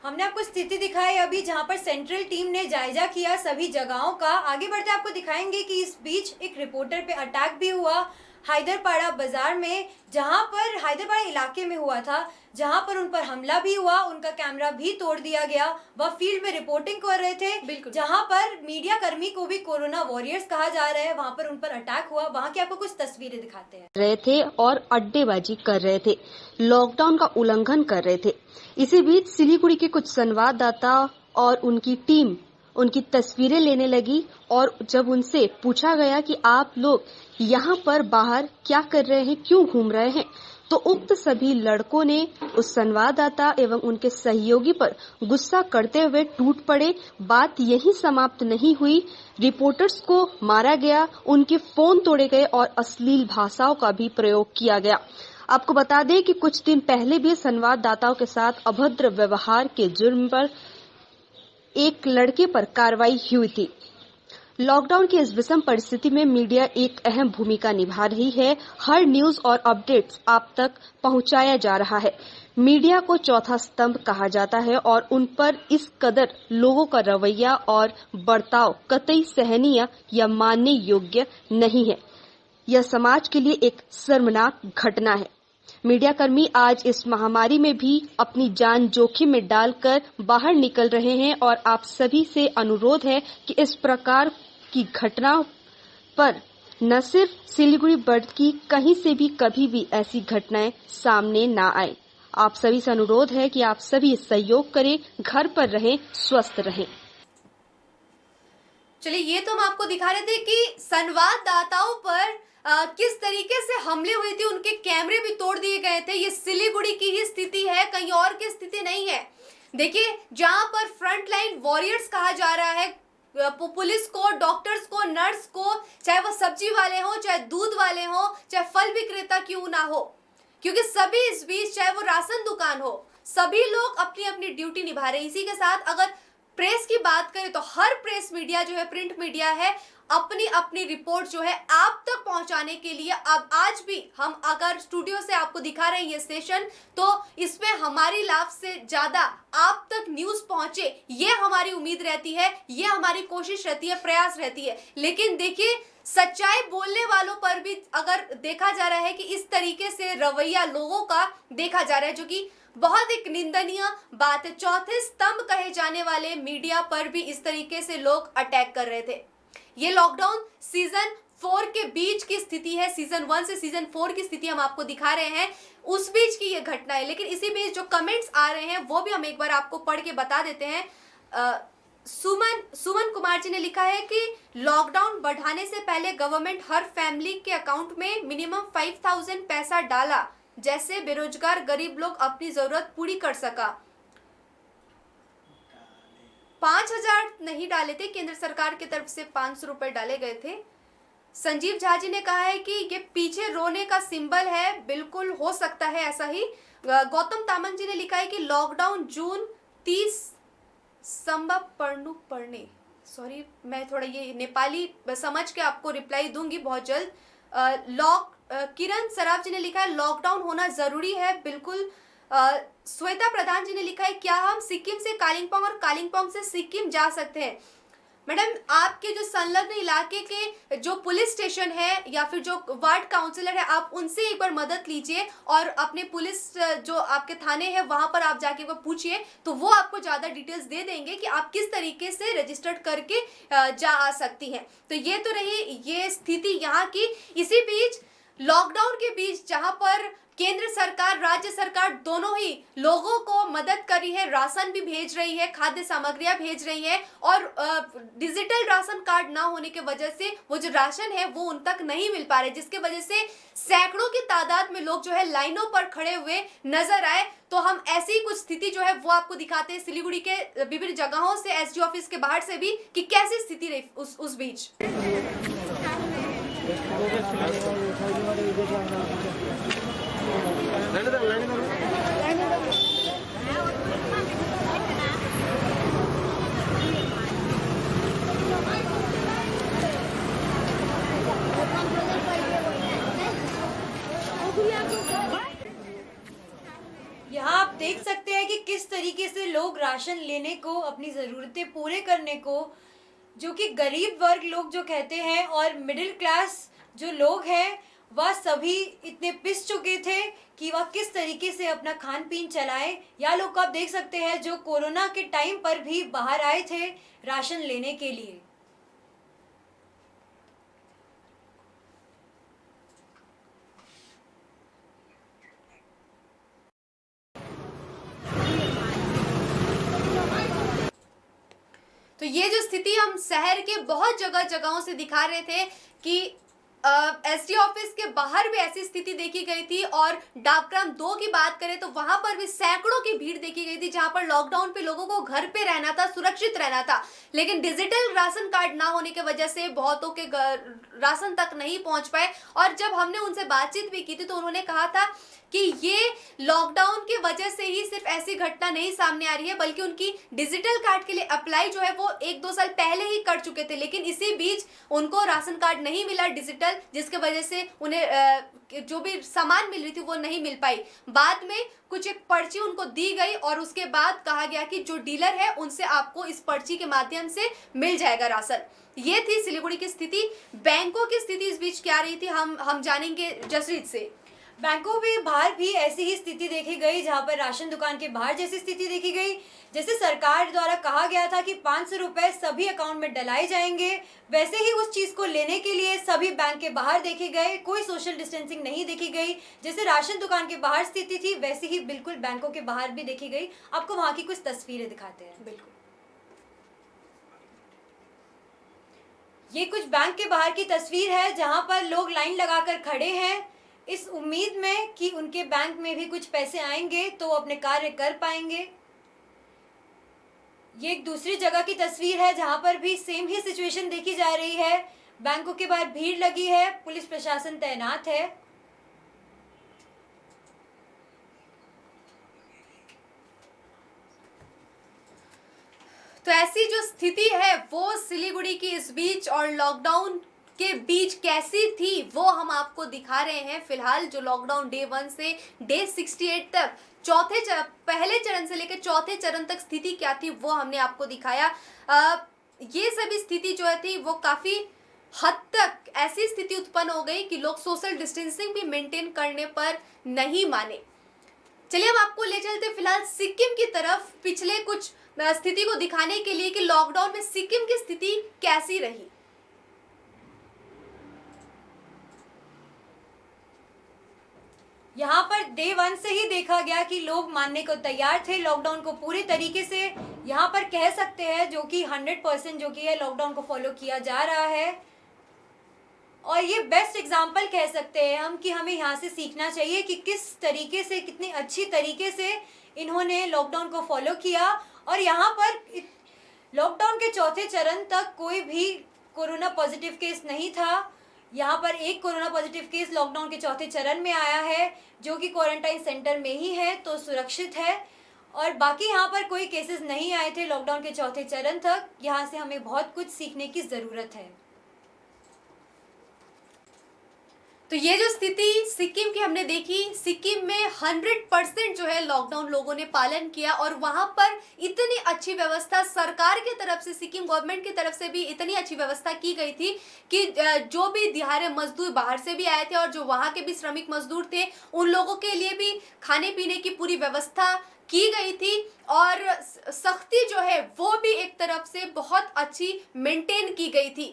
हमने आपको स्थिति दिखाई अभी जहां पर सेंट्रल टीम ने जायजा किया सभी जगहों का। आगे बढ़ते आपको दिखाएंगे कि इस बीच एक रिपोर्टर पे अटैक भी हुआ हैदरपाड़ा बाजार में, जहां पर हैदरपाड़ा इलाके में हुआ था, जहां पर उन पर हमला भी हुआ, उनका कैमरा भी तोड़ दिया गया। वह फील्ड में रिपोर्टिंग कर रहे थे, बिल्कुल। जहां पर मीडिया कर्मी को भी कोरोना वॉरियर्स कहा जा रहा है, वहां पर उन पर अटैक हुआ। वहां की आपको कुछ तस्वीरें दिखाते हैं। रहे थे और अड्डेबाजी कर रहे थे, लॉकडाउन का उल्लंघन कर रहे थे। इसी बीच सिलीगुड़ी के कुछ संवाददाता और उनकी टीम उनकी तस्वीरें लेने लगी और जब उनसे पूछा गया कि आप लोग यहाँ पर बाहर क्या कर रहे हैं, क्यों घूम रहे हैं, तो उक्त सभी लड़कों ने उस संवाददाता एवं उनके सहयोगी पर गुस्सा करते हुए टूट पड़े। बात यहीं समाप्त नहीं हुई, रिपोर्टर्स को मारा गया, उनके फोन तोड़े गए और अश्लील भाषाओं का भी प्रयोग किया गया। आपको बता दें कि कुछ दिन पहले भी संवाददाताओं के साथ अभद्र व्यवहार के जुर्म पर एक लड़के पर कार्रवाई हुई थी। लॉकडाउन की इस विषम परिस्थिति में मीडिया एक अहम भूमिका निभा रही है। हर न्यूज और अपडेट्स आप तक पहुंचाया जा रहा है। मीडिया को चौथा स्तंभ कहा जाता है और उन पर इस कदर लोगों का रवैया और बर्ताव कतई सहनीय या मानने योग्य नहीं है। यह समाज के लिए एक शर्मनाक घटना है। मीडिया कर्मी आज इस महामारी में भी अपनी जान जोखिम में डालकर बाहर निकल रहे हैं और आप सभी से अनुरोध है कि इस प्रकार की घटना पर न सिर्फ सिलीगुड़ी बल्कि कहीं से भी कभी भी ऐसी घटनाएं सामने ना आए। आप सभी से अनुरोध है कि आप सभी सहयोग करें, घर पर रहें, स्वस्थ रहें। चलिए, ये तो हम आपको दिखा रहे थे कि संवाददाताओं पर किस तरीके से हमले हुए थे, उनके कैमरे भी तोड़ दिए गए थे। ये सिलीगुड़ी की ही स्थिति है, कहीं और की स्थिति नहीं है। देखिए, जहां पर फ्रंटलाइन वॉरियर्स कहा जा रहा है पुलिस को, डॉक्टर्स को, नर्स को, चाहे वो सब्जी वाले हो, चाहे दूध वाले हो, चाहे फल विक्रेता क्यों ना हो, क्योंकि सभी इस बीच, चाहे वो राशन दुकान हो, सभी लोग अपनी अपनी ड्यूटी निभा रहे हैं। इसी के साथ अगर प्रेस की बात करें तो हर प्रेस मीडिया जो है, प्रिंट मीडिया है, अपनी अपनी रिपोर्ट जो है आप तक पहुंचाने के लिए, अब आज भी हम अगर स्टूडियो से आपको दिखा रहे हैं ये स्टेशन, तो इसमें हमारी लाभ से ज्यादा आप तक न्यूज पहुंचे, ये हमारी उम्मीद रहती है, ये हमारी कोशिश रहती है, प्रयास रहती है। लेकिन देखिए, सच्चाई बोलने वालों पर भी अगर देखा जा रहा है कि इस तरीके से रवैया लोगों का देखा जा रहा है, जो कि बहुत एक निंदनीय बात है। चौथे स्तंभ कहे जाने वाले मीडिया पर भी इस तरीके से लोग अटैक कर रहे थे। ये लॉकडाउन सीजन 4 के बीच की स्थिति है, सीजन 1 से सीजन 4 की स्थिति हम आपको दिखा रहे हैं, उस बीच की ये घटना है। लेकिन इसी बीच जो कमेंट्स आ रहे हैं वो भी हम एक बार आपको पढ़ के बता देते हैं। सुमन कुमार जी ने लिखा है कि लॉकडाउन बढ़ाने से पहले गवर्नमेंट हर फैमिली के अकाउंट में मिनिमम 5000 पैसा डाला, जैसे बेरोजगार गरीब लोग अपनी जरूरत पूरी कर सका। 5000 नहीं डाले थे, केंद्र सरकार की तरफ से 500 रुपए डाले गए थे। संजीव झा जी ने कहा है कि ये पीछे रोने का सिंबल है, बिल्कुल हो सकता है ऐसा ही। गौतम तामंग जी ने लिखा है कि लॉकडाउन जून 30 संभव पढ़ने, सॉरी मैं थोड़ा ये नेपाली समझ के आपको रिप्लाई दूंगी बहुत जल्द। किरण सराफ जी ने लिखा है लॉकडाउन होना जरूरी है, बिल्कुल। श्वेता प्रधान जी ने लिखा है क्या हम सिक्किम से कालिम्पोंग और कालिम्पोंग से सिक्किम जा सकते हैं? मैडम, आपके जो संलग्न इलाके के जो पुलिस स्टेशन है या फिर जो वार्ड काउंसिलर है, आप उनसे एक बार मदद लीजिए और अपने पुलिस जो आपके थाने हैं वहां पर आप जाके वो पूछिए, तो वो आपको ज़्यादा डिटेल्स दे देंगे कि आप किस तरीके से रजिस्टर्ड करके जा आ सकती हैं। तो ये तो रही ये स्थिति यहाँ की। इसी बीच लॉकडाउन के बीच जहां पर केंद्र सरकार, राज्य सरकार दोनों ही लोगों को मदद कर रही है, राशन भी भेज रही है, खाद्य सामग्रियां भेज रही है, और डिजिटल राशन कार्ड ना होने की वजह से वो जो राशन है वो उन तक नहीं मिल पा रहे, जिसके वजह से सैकड़ों की तादाद में लोग जो है लाइनों पर खड़े हुए नजर आए। तो हम ऐसी ही कुछ स्थिति जो है वो आपको दिखाते हैं सिलीगुड़ी के विभिन्न जगहों से, एसडी ऑफिस के बाहर से भी, कि कैसी स्थिति रही उस बीच। यहाँ आप देख सकते हैं कि किस तरीके से लोग राशन लेने को, अपनी ज़रूरतें पूरे करने को, जो कि गरीब वर्ग लोग जो कहते हैं और मिडिल क्लास जो लोग हैं, वह सभी इतने पिस चुके थे कि वह किस तरीके से अपना खान पीन चलाएं। या लोग आप देख सकते हैं जो कोरोना के टाइम पर भी बाहर आए थे राशन लेने के लिए। तो ये जो स्थिति हम शहर के बहुत जगहों से दिखा रहे थे कि एसडी ऑफिस के बाहर भी ऐसी स्थिति देखी गई थी, और डाकग्राम 2 की बात करें तो वहां पर भी सैकड़ों की भीड़ देखी गई थी, जहां पर लॉकडाउन पे लोगों को घर पे रहना था, सुरक्षित रहना था, लेकिन डिजिटल राशन कार्ड ना होने की वजह से बहुतों के राशन तक नहीं पहुंच पाए। और जब हमने उनसे बातचीत भी की थी तो उन्होंने कहा था कि ये लॉकडाउन की वजह से ही सिर्फ ऐसी घटना नहीं सामने आ रही है, बल्कि उनकी डिजिटल कार्ड के लिए अप्लाई जो है वो 1-2 साल पहले ही कर चुके थे, लेकिन इसी बीच उनको राशन कार्ड नहीं मिला डिजिटल, जिसके वजह से उन्हें जो भी सामान मिल रही थी वो नहीं मिल पाई। बाद में कुछ एक पर्ची उनको दी गई और उसके बाद कहा गया कि जो डीलर है उनसे आपको इस पर्ची के माध्यम से मिल जाएगा राशन। ये थी सिलीगुड़ी की स्थिति। बैंकों की स्थिति इस बीच क्या रही थी हम जानेंगे जसरीत से। बैंकों के बाहर भी ऐसी ही स्थिति देखी गई, जहां पर राशन दुकान के बाहर जैसी स्थिति देखी गई। जैसे सरकार द्वारा कहा गया था कि 500 रुपए सभी अकाउंट में डलाए जाएंगे, वैसे ही उस चीज़ को लेने के लिए सभी बैंक के बाहर देखे गए, कोई सोशल डिस्टेंसिंग नहीं देखी गई। जैसे राशन दुकान के बाहर स्थिति थी, वैसे ही बिल्कुल बैंकों के बाहर भी देखी गई। आपको वहाँ की कुछ तस्वीरें दिखाते हैं। बिल्कुल, ये कुछ बैंक के बाहर की तस्वीर है, जहाँ पर लोग लाइन लगाकर खड़े हैं, इस उम्मीद में कि उनके बैंक में भी कुछ पैसे आएंगे तो वो अपने कार्य कर पाएंगे। ये एक दूसरी जगह की तस्वीर है, जहां पर भी सेम ही सिचुएशन देखी जा रही है। बैंकों के बाहर भीड़ लगी है, पुलिस प्रशासन तैनात है। तो ऐसी जो स्थिति है वो सिलीगुड़ी की इस बीच और लॉकडाउन के बीच कैसी थी वो हम आपको दिखा रहे हैं। फिलहाल जो लॉकडाउन डे 1 से डे 68 तक पहले चरण से लेकर चौथे चरण तक स्थिति क्या थी वो हमने आपको दिखाया। ये सभी स्थिति जो थी वो काफ़ी हद तक ऐसी स्थिति उत्पन्न हो गई कि लोग सोशल डिस्टेंसिंग भी मेंटेन करने पर नहीं माने। चलिए हम आपको ले चलते फिलहाल सिक्किम की तरफ, पिछले कुछ स्थिति को दिखाने के लिए कि लॉकडाउन में सिक्किम की स्थिति कैसी रही। यहाँ पर डे 1 से ही देखा गया कि लोग मानने को तैयार थे लॉकडाउन को पूरी तरीके से। यहाँ पर कह सकते हैं जो कि 100% जो कि है लॉकडाउन को फॉलो किया जा रहा है, और ये बेस्ट एग्जाम्पल कह सकते हैं हम कि हमें यहाँ से सीखना चाहिए कि किस तरीके से, कितनी अच्छी तरीके से इन्होंने लॉकडाउन को फॉलो किया। और यहाँ पर लॉकडाउन के चौथे चरण तक कोई भी कोरोना पॉजिटिव केस नहीं था। यहाँ पर एक कोरोना पॉजिटिव केस लॉकडाउन के चौथे चरण में आया है, जो कि क्वारंटाइन सेंटर में ही है, तो सुरक्षित है। और बाकी यहाँ पर कोई केसेस नहीं आए थे लॉकडाउन के चौथे चरण तक। यहाँ से हमें बहुत कुछ सीखने की ज़रूरत है। तो ये जो स्थिति सिक्किम की हमने देखी, सिक्किम में 100% जो है लॉकडाउन लोगों ने पालन किया, और वहां पर इतनी अच्छी व्यवस्था सरकार की तरफ से, सिक्किम गवर्नमेंट की तरफ से भी इतनी अच्छी व्यवस्था की गई थी कि जो भी दिहाड़ी मजदूर बाहर से भी आए थे और जो वहां के भी श्रमिक मजदूर थे, उन लोगों के लिए भी खाने पीने की पूरी व्यवस्था की गई थी। और सख्ती जो है वो भी एक तरफ से बहुत अच्छी मेंटेन की गई थी।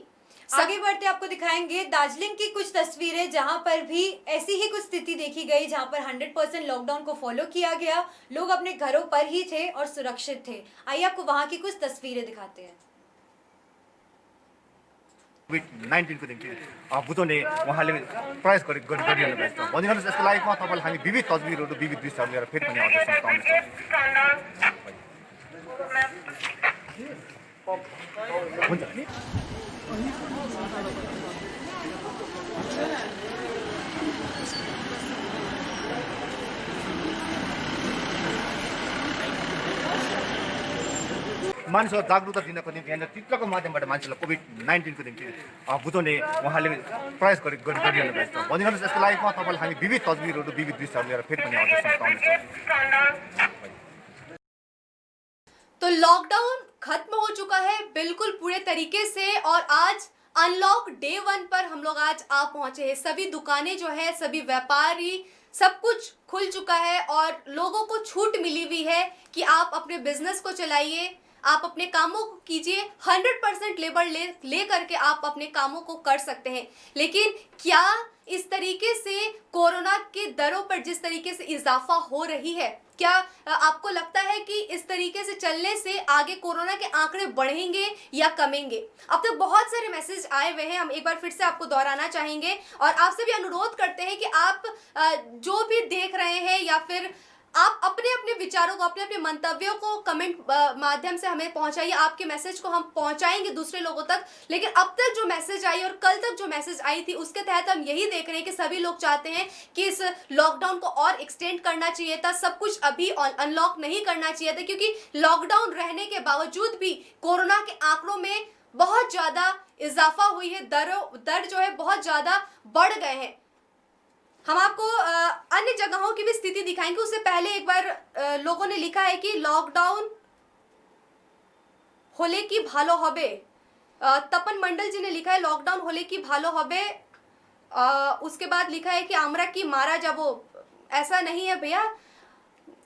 आगे बढ़ते आपको दिखाएंगे दार्जिलिंग की कुछ तस्वीरें जहां पर भी ऐसी ही कुछ स्थिति देखी गई, जहां पर 100% लॉकडाउन को फॉलो किया गया, लोग अपने घरों पर ही थे और सुरक्षित थे। आइए आपको वहां की कुछ तस्वीरें दिखाते हैं। कोभिड-19 को निम्ति बुझाउने उहाँले प्रयास गरिरहनु भएको छ। भनिदिनुहोस् यसको लागि म तपाईँलाई हामी विविध तस्बिरहरू विविध दृश्यहरू लिएर फेरि पनि हजुरसम्म पाउनेछौँ। हुन्छ। मानिसहरूलाई जागरुकता दिनको निम्ति यहाँ चित्रको माध्यमबाट मान्छेलाई कोभिड-19 को निम्ति बुझाउने उहाँले प्रयास गरिरहनु भएको छ। भनिदिनुहोस् यसको लागि म तपाईँलाई हामी विविध तस्बिरहरू विविध दृश्यहरू लिएर फेरि पनि हजुरसम्म पाउनेछौँ। तो लॉकडाउन खत्म हो चुका है बिल्कुल पूरे तरीके से और आज अनलॉक डे 1 पर हम लोग आज आ पहुंचे हैं। सभी दुकानें जो है, सभी व्यापारी, सब कुछ खुल चुका है और लोगों को छूट मिली हुई है कि आप अपने बिजनेस को चलाइए, आप अपने कामों को कीजिए। 100% लेबर ले करके आप अपने कामों को कर सकते हैं। लेकिन क्या इस तरीके से कोरोना के दरों पर जिस तरीके से इजाफा हो रही है, क्या आपको लगता है कि इस तरीके से चलने से आगे कोरोना के आंकड़े बढ़ेंगे या कमेंगे? अब तक बहुत सारे मैसेज आए हुए हैं, हम एक बार फिर से आपको दोहराना चाहेंगे और आपसे भी अनुरोध करते हैं कि आप जो भी देख रहे हैं या फिर आप अपने अपने विचारों को, अपने अपने मंतव्यों को कमेंट माध्यम से हमें पहुंचाइए। आपके मैसेज को हम पहुंचाएंगे दूसरे लोगों तक। लेकिन अब तक जो मैसेज आई और कल तक जो मैसेज आई थी उसके तहत हम यही देख रहे हैं कि सभी लोग चाहते हैं कि इस लॉकडाउन को और एक्सटेंड करना चाहिए था, सब कुछ अभी अनलॉक नहीं करना चाहिए था, क्योंकि लॉकडाउन रहने के बावजूद भी कोरोना के आंकड़ों में बहुत ज़्यादा इजाफा हुई है, दर जो है बहुत ज़्यादा बढ़ गए हैं। हम आपको अन्य जगहों की भी स्थिति दिखाएंगे। उससे पहले एक बार लोगों ने लिखा है कि लॉकडाउन होले की भालो हबे। तपन मंडल जी ने लिखा है लॉकडाउन होले की भालो हबे। उसके बाद लिखा है कि आमरा की मारा जाबो। ऐसा नहीं है भैया,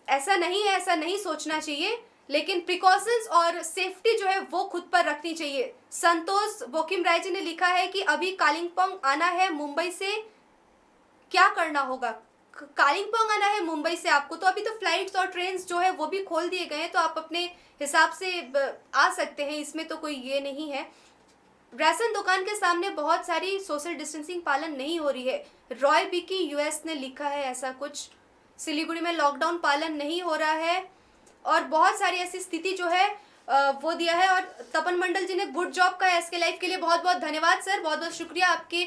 ऐसा नहीं है, ऐसा नहीं सोचना चाहिए, लेकिन प्रिकॉशंस और सेफ्टी जो है वो खुद पर रखनी चाहिए। संतोष बोकिम राय जी ने लिखा है कि अभी कालिम्पोंग आना है मुंबई से, क्या करना होगा? कालिम्पोंग आना है मुंबई से आपको, तो अभी तो फ्लाइट्स और ट्रेन्स जो है वो भी खोल दिए गए हैं, तो आप अपने हिसाब से आ सकते हैं, इसमें तो कोई ये नहीं है। राशन दुकान के सामने बहुत सारी सोशल डिस्टेंसिंग पालन नहीं हो रही है। रॉय बिकी यूएस ने लिखा है ऐसा कुछ। सिलीगुड़ी में लॉकडाउन पालन नहीं हो रहा है और बहुत सारी ऐसी स्थिति जो है वो दिया है। और तपन मंडल जी ने गुड जॉब का एसके लाइव के लिए बहुत बहुत धन्यवाद सर, बहुत बहुत शुक्रिया आपके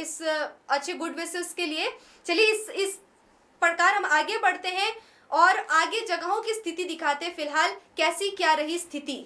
इस अच्छे गुड विशेस के लिए। चलिए इस प्रकार हम आगे बढ़ते हैं और आगे जगहों की स्थिति दिखाते हैं। फिलहाल कैसी क्या रही स्थिति?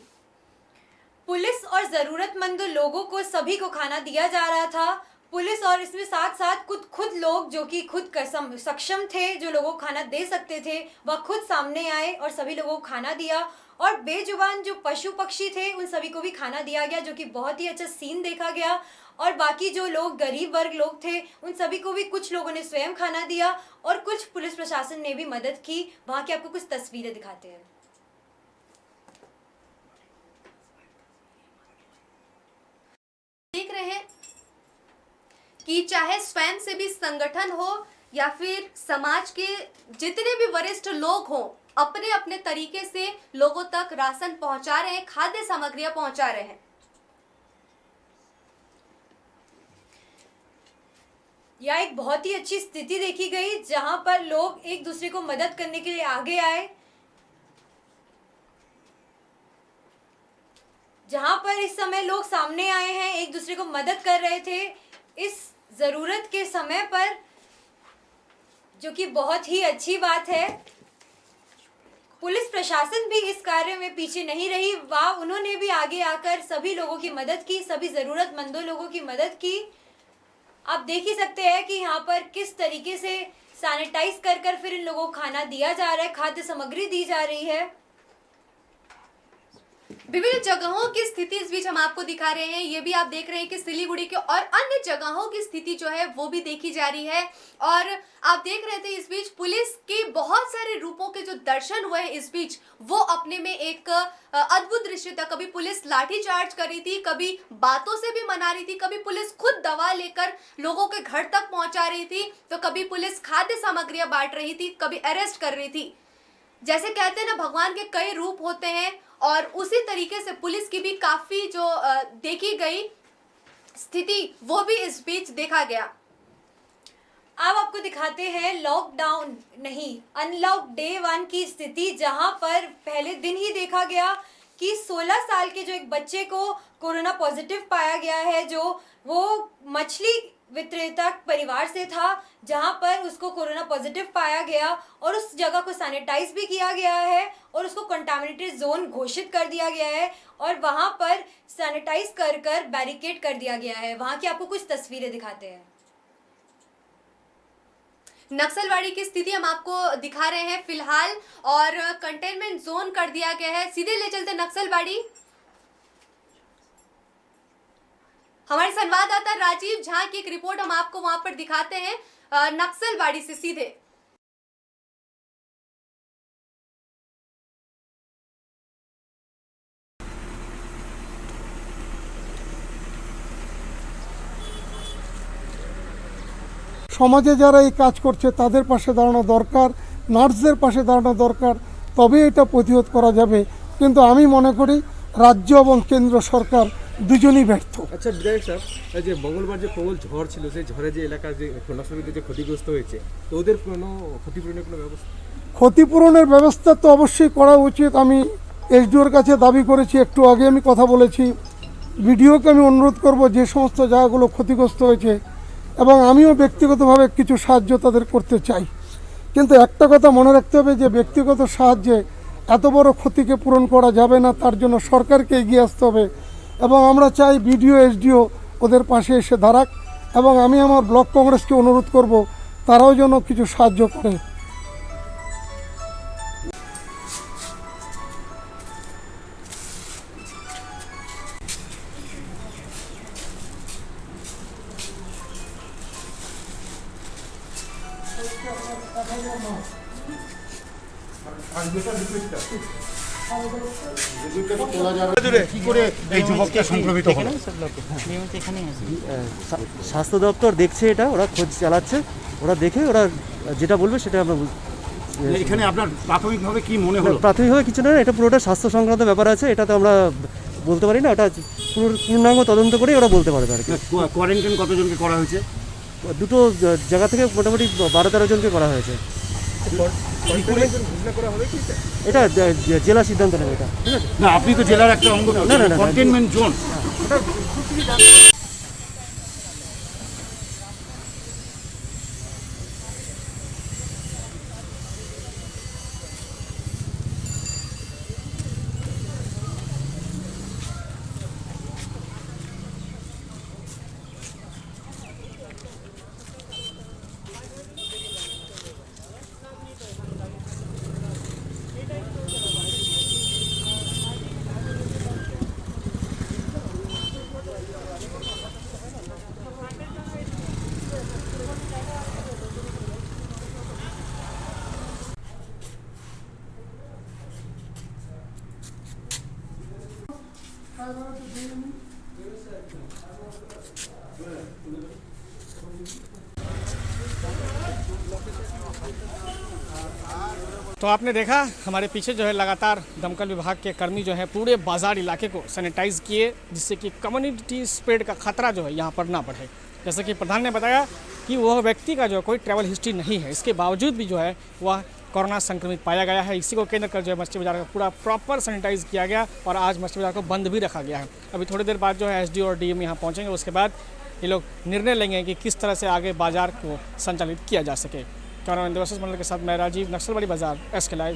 पुलिस और जरूरतमंद लोगों को सभी को खाना दिया जा रहा था। पुलिस और इसमें साथ साथ खुद लोग जो कि खुद सक्षम थे, जो लोगों को खाना दे सकते थे, वह खुद सामने आए और सभी लोगों को खाना दिया। और बेजुबान जो पशु पक्षी थे उन सभी को भी खाना दिया गया, जो कि बहुत ही अच्छा सीन देखा गया। और बाकी जो लोग गरीब वर्ग लोग थे उन सभी को भी कुछ लोगों ने स्वयं खाना दिया और कुछ पुलिस प्रशासन ने भी मदद की। वहाँ की आपको कुछ तस्वीरें दिखाते हैं। देख रहे हैं कि चाहे स्वयं सेवी संगठन हो या फिर समाज के जितने भी वरिष्ठ लोग हों, अपने अपने तरीके से लोगों तक राशन पहुंचा रहे हैं, खाद्य सामग्रियां पहुंचा रहे हैं। यह एक बहुत ही अच्छी स्थिति देखी गई, जहां पर लोग एक दूसरे को मदद करने के लिए आगे आए, जहां पर इस समय लोग सामने आए हैं, एक दूसरे को मदद कर रहे थे इस जरूरत के समय पर, जो कि बहुत ही अच्छी बात है। पुलिस प्रशासन भी इस कार्य में पीछे नहीं रही, वह उन्होंने भी आगे आकर सभी लोगों की मदद की, सभी जरूरतमंदों लोगों की मदद की। आप देख ही सकते हैं कि यहाँ पर किस तरीके से सैनिटाइज कर फिर इन लोगों को खाना दिया जा रहा है, खाद्य सामग्री दी जा रही है। विभिन्न जगहों की स्थिति इस बीच हम आपको दिखा रहे हैं। ये भी आप देख रहे हैं कि सिलीगुड़ी के और अन्य जगहों की स्थिति जो है वो भी देखी जा रही है। और आप देख रहे थे इस बीच पुलिस के बहुत सारे रूपों के जो दर्शन हुए हैं इस बीच, वो अपने में एक अद्भुत दृश्य था। कभी पुलिस लाठीचार्ज कर रही थी, कभी बातों से भी मना रही थी, कभी पुलिस खुद दवा लेकर लोगों के घर तक पहुंचा रही थी, तो कभी पुलिस खाद्य सामग्रियां बांट रही थी, कभी अरेस्ट कर रही थी। जैसे कहते हैं ना, भगवान के कई रूप होते हैं, और उसी तरीके से पुलिस की भी काफी जो देखी गई स्थिति वो भी इस बीच देखा गया। अब आपको दिखाते हैं लॉकडाउन नहीं, अनलॉक डे 1 की स्थिति, जहां पर पहले दिन ही देखा गया कि 16 साल के जो एक बच्चे को कोरोना पॉजिटिव पाया गया है, जो वो मछली विक्रेता परिवार से था, जहां पर उसको कोरोना पॉजिटिव पाया गया और उस जगह को सैनिटाइज भी किया गया है और उसको कंटामिनेटेड जोन घोषित कर दिया गया है और वहां पर सैनिटाइज कर बैरिकेड कर दिया गया है। वहां की आपको कुछ तस्वीरें दिखाते हैं। नक्सलवाड़ी की स्थिति हम आपको दिखा रहे हैं फिलहाल, और कंटेनमेंट जोन कर दिया गया है। सीधे ले चलते नक्सलवाड़ी। हमारे संवाददाता राजीव झा की एक रिपोर्ट हम आपको वहां पर दिखाते हैं, नक्सलवाड़ी से सीधे। সমাজে যারা এই কাজ করছে তাদের পাশে দাঁড়ানো দরকার, নার্সদের পাশে দাঁড়ানো দরকার, তবে এটা প্রতিরোধ করা যাবে। কিন্তু আমি মনে করি রাজ্য এবং কেন্দ্র সরকার দুজনই ব্যর্থ। আচ্ছা বিধায়ক সাহেব, এই যে মঙ্গলবার যে প্রবল ঝড় ছিল, সেই ঝড়ে যে এলাকার যে নকশালবাড়িতে যে ক্ষতিগ্রস্ত হয়েছে, তো ওদের কোনো ক্ষতিপূরণের কোনো ব্যবস্থা? ক্ষতিপূরণের ব্যবস্থা তো অবশ্যই করা উচিত। আমি এসডিওর কাছে দাবি করেছি, একটু আগে আমি কথা বলেছি, বিডিওকে আমি অনুরোধ করব যে সমস্ত জায়গাগুলো ক্ষতিগ্রস্ত হয়েছে, এবং আমিও ব্যক্তিগতভাবে কিছু সাহায্য তাদের করতে চাই। কিন্তু একটা কথা মনে রাখতে হবে যে ব্যক্তিগত সাহায্যে এত বড় ক্ষতিকে পূরণ করা যাবে না, তার জন্য সরকারকে এগিয়ে আসতে হবে। এবং আমরা চাই বিডিও এসডিও ওদের পাশে এসে দাঁড়াক, এবং আমি আমার ব্লক কংগ্রেসকে অনুরোধ করব তারাও যেন কিছু সাহায্য করে। স্বাস্থ্য দপ্তর দেখছে এটা, ওরা খোঁজ চালাচ্ছে, ওরা দেখে ওরা যেটা বলবে সেটা আমরা এখানে আপনার প্রাথমিকভাবে কি মনে হলো? প্রাথমিকভাবে কিছু না, এটা পুরোটা স্বাস্থ্য সংক্রান্ত ব্যাপার আছে, এটা তো আমরা বলতে পারি না, ওটা পূর্ণাঙ্গ তদন্ত করে ওরা বলতে পারবে আর কি। কোয়ারেন্টাইন কতজনকে করা হয়েছে? দুটো জায়গা থেকে মোটামুটি 12-13 জনকে করা হয়েছে। এটা জেলা সিদ্ধান্ত নেবে এটা, ঠিক আছে? না, আপনি তো জেলার একটা অঙ্গ, না না না, কন্টেইনমেন্ট জোন। तो आपने देखा हमारे पीछे जो है लगातार दमकल विभाग के कर्मी जो है पूरे बाजार इलाके को सैनिटाइज किए, जिससे कि कम्युनिटी स्प्रेड का खतरा जो है यहाँ पर ना बढ़े। जैसे कि प्रधान ने बताया कि वह व्यक्ति का जो कोई ट्रैवल हिस्ट्री नहीं है, इसके बावजूद भी जो है वह कोरोना संक्रमित पाया गया है। इसी को केंद्र कर जो है मछली बाजार का पूरा प्रॉपर सैनिटाइज किया गया और आज मछली बाजार को बंद भी रखा गया है। अभी थोड़ी देर बाद जो है एसडीओ और डीएम यहाँ पहुँचेंगे, उसके बाद ये लोग निर्णय लेंगे कि किस तरह से आगे बाजार को संचालित किया जा सके। कैमरामैन मंडल के साथ मैं राजीव, नक्सलवाड़ी बाजार, SK लाइव।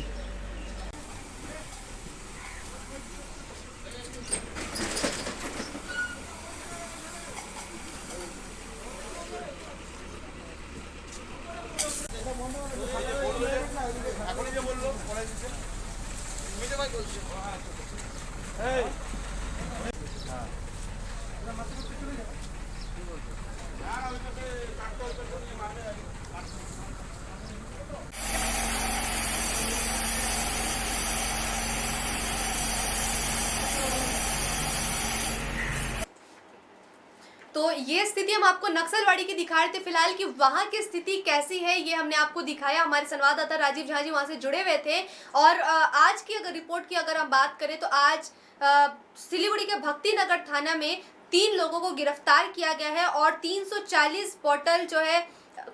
तो ये स्थिति हम आपको नक्सलवाड़ी की दिखा रहे थे फिलहाल कि वहाँ की स्थिति कैसी है ये हमने आपको दिखाया। हमारे संवाददाता राजीव झा जी वहाँ से जुड़े हुए थे। और आज की अगर रिपोर्ट की अगर हम बात करें तो आज सिलीगुड़ी के भक्ति नगर थाना में 3 लोगों को गिरफ्तार किया गया है और 340 बोतल जो है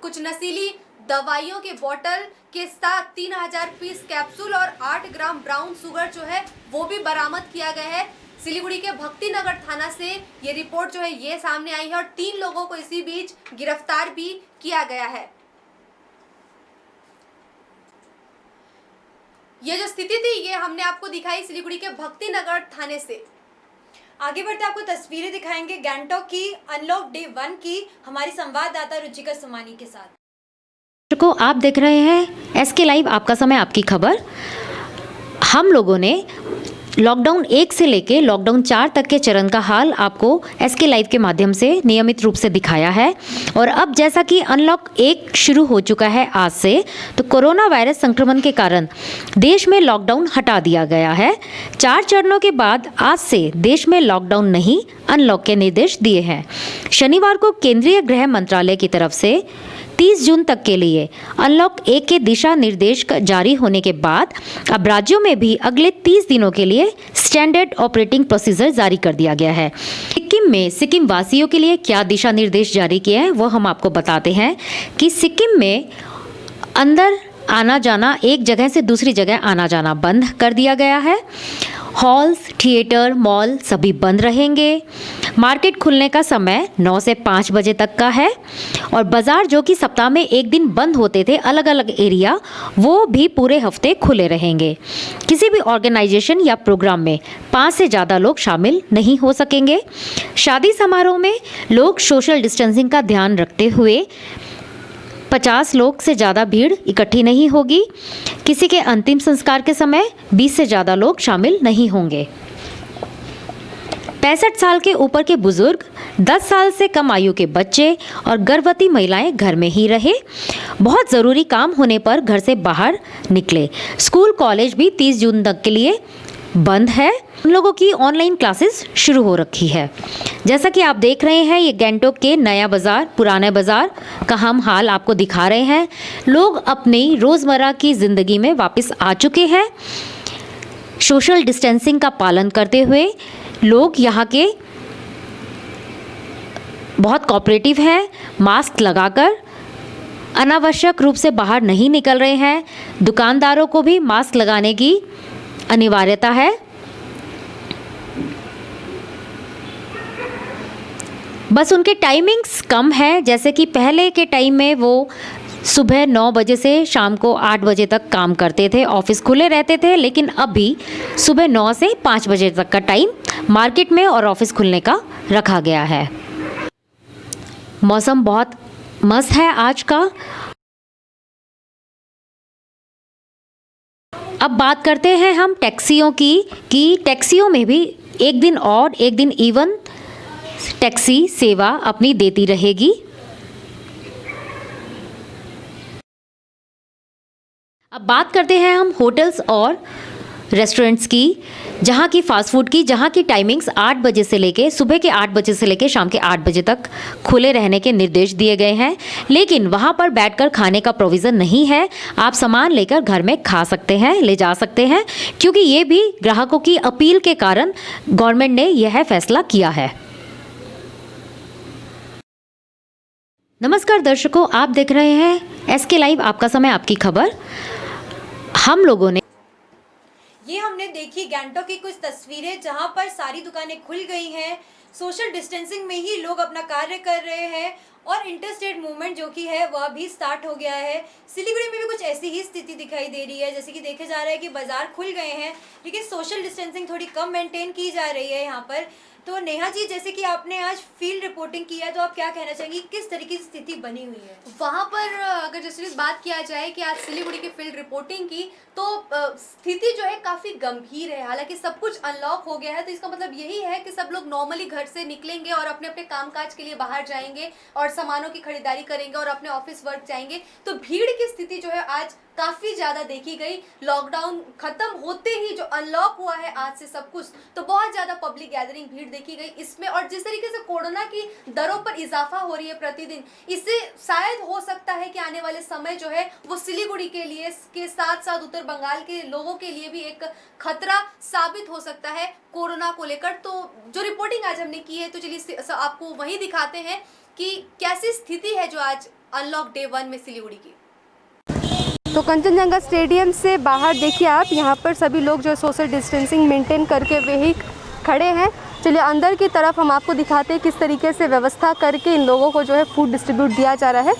कुछ नशीली दवाइयों के बोतल के साथ 3000 पीस कैप्सूल और 8 ग्राम ब्राउन शुगर जो है वो भी बरामद किया गया है। सिलीगुड़ी के भक्ति नगर थाना से ये रिपोर्ट जो है ये सामने आई है और 3 लोगों को इसी बीच गिरफ्तार भी किया गया है। ये जो स्थिति थी ये हमने आपको दिखाई सिलीगुड़ी के भक्ति नगर थाने से। आगे बढ़ते आपको तस्वीरें दिखाएंगे गैंगटॉक की अनलॉक डे 1 की हमारी संवाददाता रुचिका सुमानी के साथ। को आप देख रहे हैं एसके लाइव, आपका समय आपकी खबर। हम लोगों ने लॉकडाउन 1 से लेके लॉकडाउन 4 तक के चरण का हाल आपको एसके लाइव के माध्यम से नियमित रूप से दिखाया है। और अब जैसा कि अनलॉक 1 शुरू हो चुका है आज से, तो कोरोना वायरस संक्रमण के कारण देश में लॉकडाउन हटा दिया गया है। 4 चरणों के बाद आज से देश में लॉकडाउन नहीं, अनलॉक के निर्देश दिए हैं। शनिवार को केंद्रीय गृह मंत्रालय की तरफ से 30 जून तक के लिए अनलॉक 1 के दिशा निर्देश जारी होने के बाद अब राज्यों में भी अगले 30 दिनों के लिए स्टैंडर्ड ऑपरेटिंग प्रोसीजर जारी कर दिया गया है। सिक्किम में सिक्किम वासियों के लिए क्या दिशा निर्देश जारी किए हैं वो हम आपको बताते हैं कि सिक्किम में अंदर आना जाना, एक जगह से दूसरी जगह आना जाना बंद कर दिया गया है। हॉल्स, थिएटर, मॉल सभी बंद रहेंगे। मार्केट खुलने का समय 9 से 5 बजे तक का है और बाज़ार जो कि सप्ताह में एक दिन बंद होते थे अलग अलग एरिया, वो भी पूरे हफ्ते खुले रहेंगे। किसी भी ऑर्गेनाइजेशन या प्रोग्राम में 5 से ज़्यादा लोग शामिल नहीं हो सकेंगे। शादी समारोह में लोग सोशल डिस्टेंसिंग का ध्यान रखते हुए 50 लोग से ज़्यादा भीड़ इकट्ठी नहीं होगी। किसी के अंतिम संस्कार के समय 20 से ज़्यादा लोग शामिल नहीं होंगे। 65 साल के ऊपर के बुजुर्ग, 10 साल से कम आयु के बच्चे और गर्भवती महिलाएं घर में ही रहे। बहुत ज़रूरी काम होने पर घर से बाहर निकले। स्कूल कॉलेज भी 30 जून तक के लिए बंद है। उन लोगों की ऑनलाइन क्लासेस शुरू हो रखी है। जैसा कि आप देख रहे हैं, ये गैंगटॉक के नया बाज़ार, पुराने बाज़ार का हम हाल आपको दिखा रहे हैं। लोग अपनी रोज़मर्रा की ज़िंदगी में वापस आ चुके हैं। सोशल डिस्टेंसिंग का पालन करते हुए लोग यहाँ के बहुत कोऑपरेटिव हैं। मास्क लगाकर अनावश्यक रूप से बाहर नहीं निकल रहे हैं। दुकानदारों को भी मास्क लगाने की अनिवार्यता है। बस उनके टाइमिंग्स कम है, जैसे कि पहले के टाइम में वो सुबह 9 बजे से शाम को 8 बजे तक काम करते थे, ऑफिस खुले रहते थे। लेकिन अभी सुबह 9 से 5 बजे तक का टाइम मार्केट में और ऑफिस खुलने का रखा गया है। मौसम बहुत मस्त है आज का। अब बात करते हैं हम टैक्सियों की, कि टैक्सियों में भी एक दिन ऑड एक दिन इवन टैक्सी सेवा अपनी देती रहेगी। अब बात करते हैं हम होटल्स और रेस्टोरेंट्स की, जहाँ की फास्ट फूड की, जहाँ की टाइमिंग्स 8 बजे से लेके सुबह के 8 बजे से लेके शाम के 8 बजे तक खुले रहने के निर्देश दिए गए हैं। लेकिन वहाँ पर बैठकर खाने का प्रोविज़न नहीं है। आप सामान लेकर घर में खा सकते हैं, ले जा सकते हैं, क्योंकि ये भी ग्राहकों की अपील के कारण गवर्नमेंट ने यह फैसला किया है। नमस्कार दर्शकों, आप देख रहे हैं एसके लाइव, आपका समय आपकी खबर। हम लोगों ने ये हमने देखी गैंगटॉक की कुछ तस्वीरें जहां पर सारी दुकानें खुल गई हैं। सोशल डिस्टेंसिंग में ही लोग अपना कार्य कर रहे हैं और इंटरस्टेट मूवमेंट जो कि है वह भी स्टार्ट हो गया है। सिलीगुड़ी में भी कुछ ऐसी ही स्थिति दिखाई दे रही है, जैसे कि देखा जा रहा है कि बाजार खुल गए हैं लेकिन सोशल डिस्टेंसिंग थोड़ी कम मेंटेन की जा रही है यहाँ पर। तो नेहा जी, जैसे कि आपने आज फील्ड रिपोर्टिंग की है, तो आप क्या कहना चाहेंगी, किस तरीके की स्थिति बनी हुई है वहाँ पर? अगर जैसे बात किया जाए कि आज सिलीगुड़ी की फील्ड रिपोर्टिंग की, तो स्थिति जो है काफ़ी गंभीर है। हालांकि सब कुछ अनलॉक हो गया है, तो इसका मतलब यही है कि सब लोग नॉर्मली घर से निकलेंगे और अपने अपने कामकाज के लिए बाहर जाएंगे और सामानों की खरीदारी करेंगे और अपने ऑफिस वर्क जाएंगे। तो भीड़ की स्थिति जो है आज काफ़ी ज़्यादा देखी गई। लॉकडाउन खत्म होते ही जो अनलॉक हुआ है आज से सब कुछ, तो बहुत ज़्यादा पब्लिक गैदरिंग भीड़ देखी गई इसमें। और जिस तरीके से कोरोना की दरों पर इजाफा हो रही है प्रतिदिन, इससे शायद हो सकता है कि आने वाले समय जो है वो सिलीगुड़ी के लिए के साथ साथ उत्तर बंगाल के लोगों के लिए भी एक खतरा साबित हो सकता है कोरोना को लेकर। तो जो रिपोर्टिंग आज हमने की है, तो चलिए आपको वही दिखाते हैं कि कैसी स्थिति है जो आज अनलॉक डे 1 में सिलीगुड़ी की। तो कंचनजंगा स्टेडियम से बाहर देखिए आप, यहाँ पर सभी लोग जो सोशल डिस्टेंसिंग मेंटेन करके वे ही खड़े हैं। चलिए अंदर की तरफ हम आपको दिखाते हैं किस तरीके से व्यवस्था करके इन लोगों को जो है फूड डिस्ट्रीब्यूट दिया जा रहा है।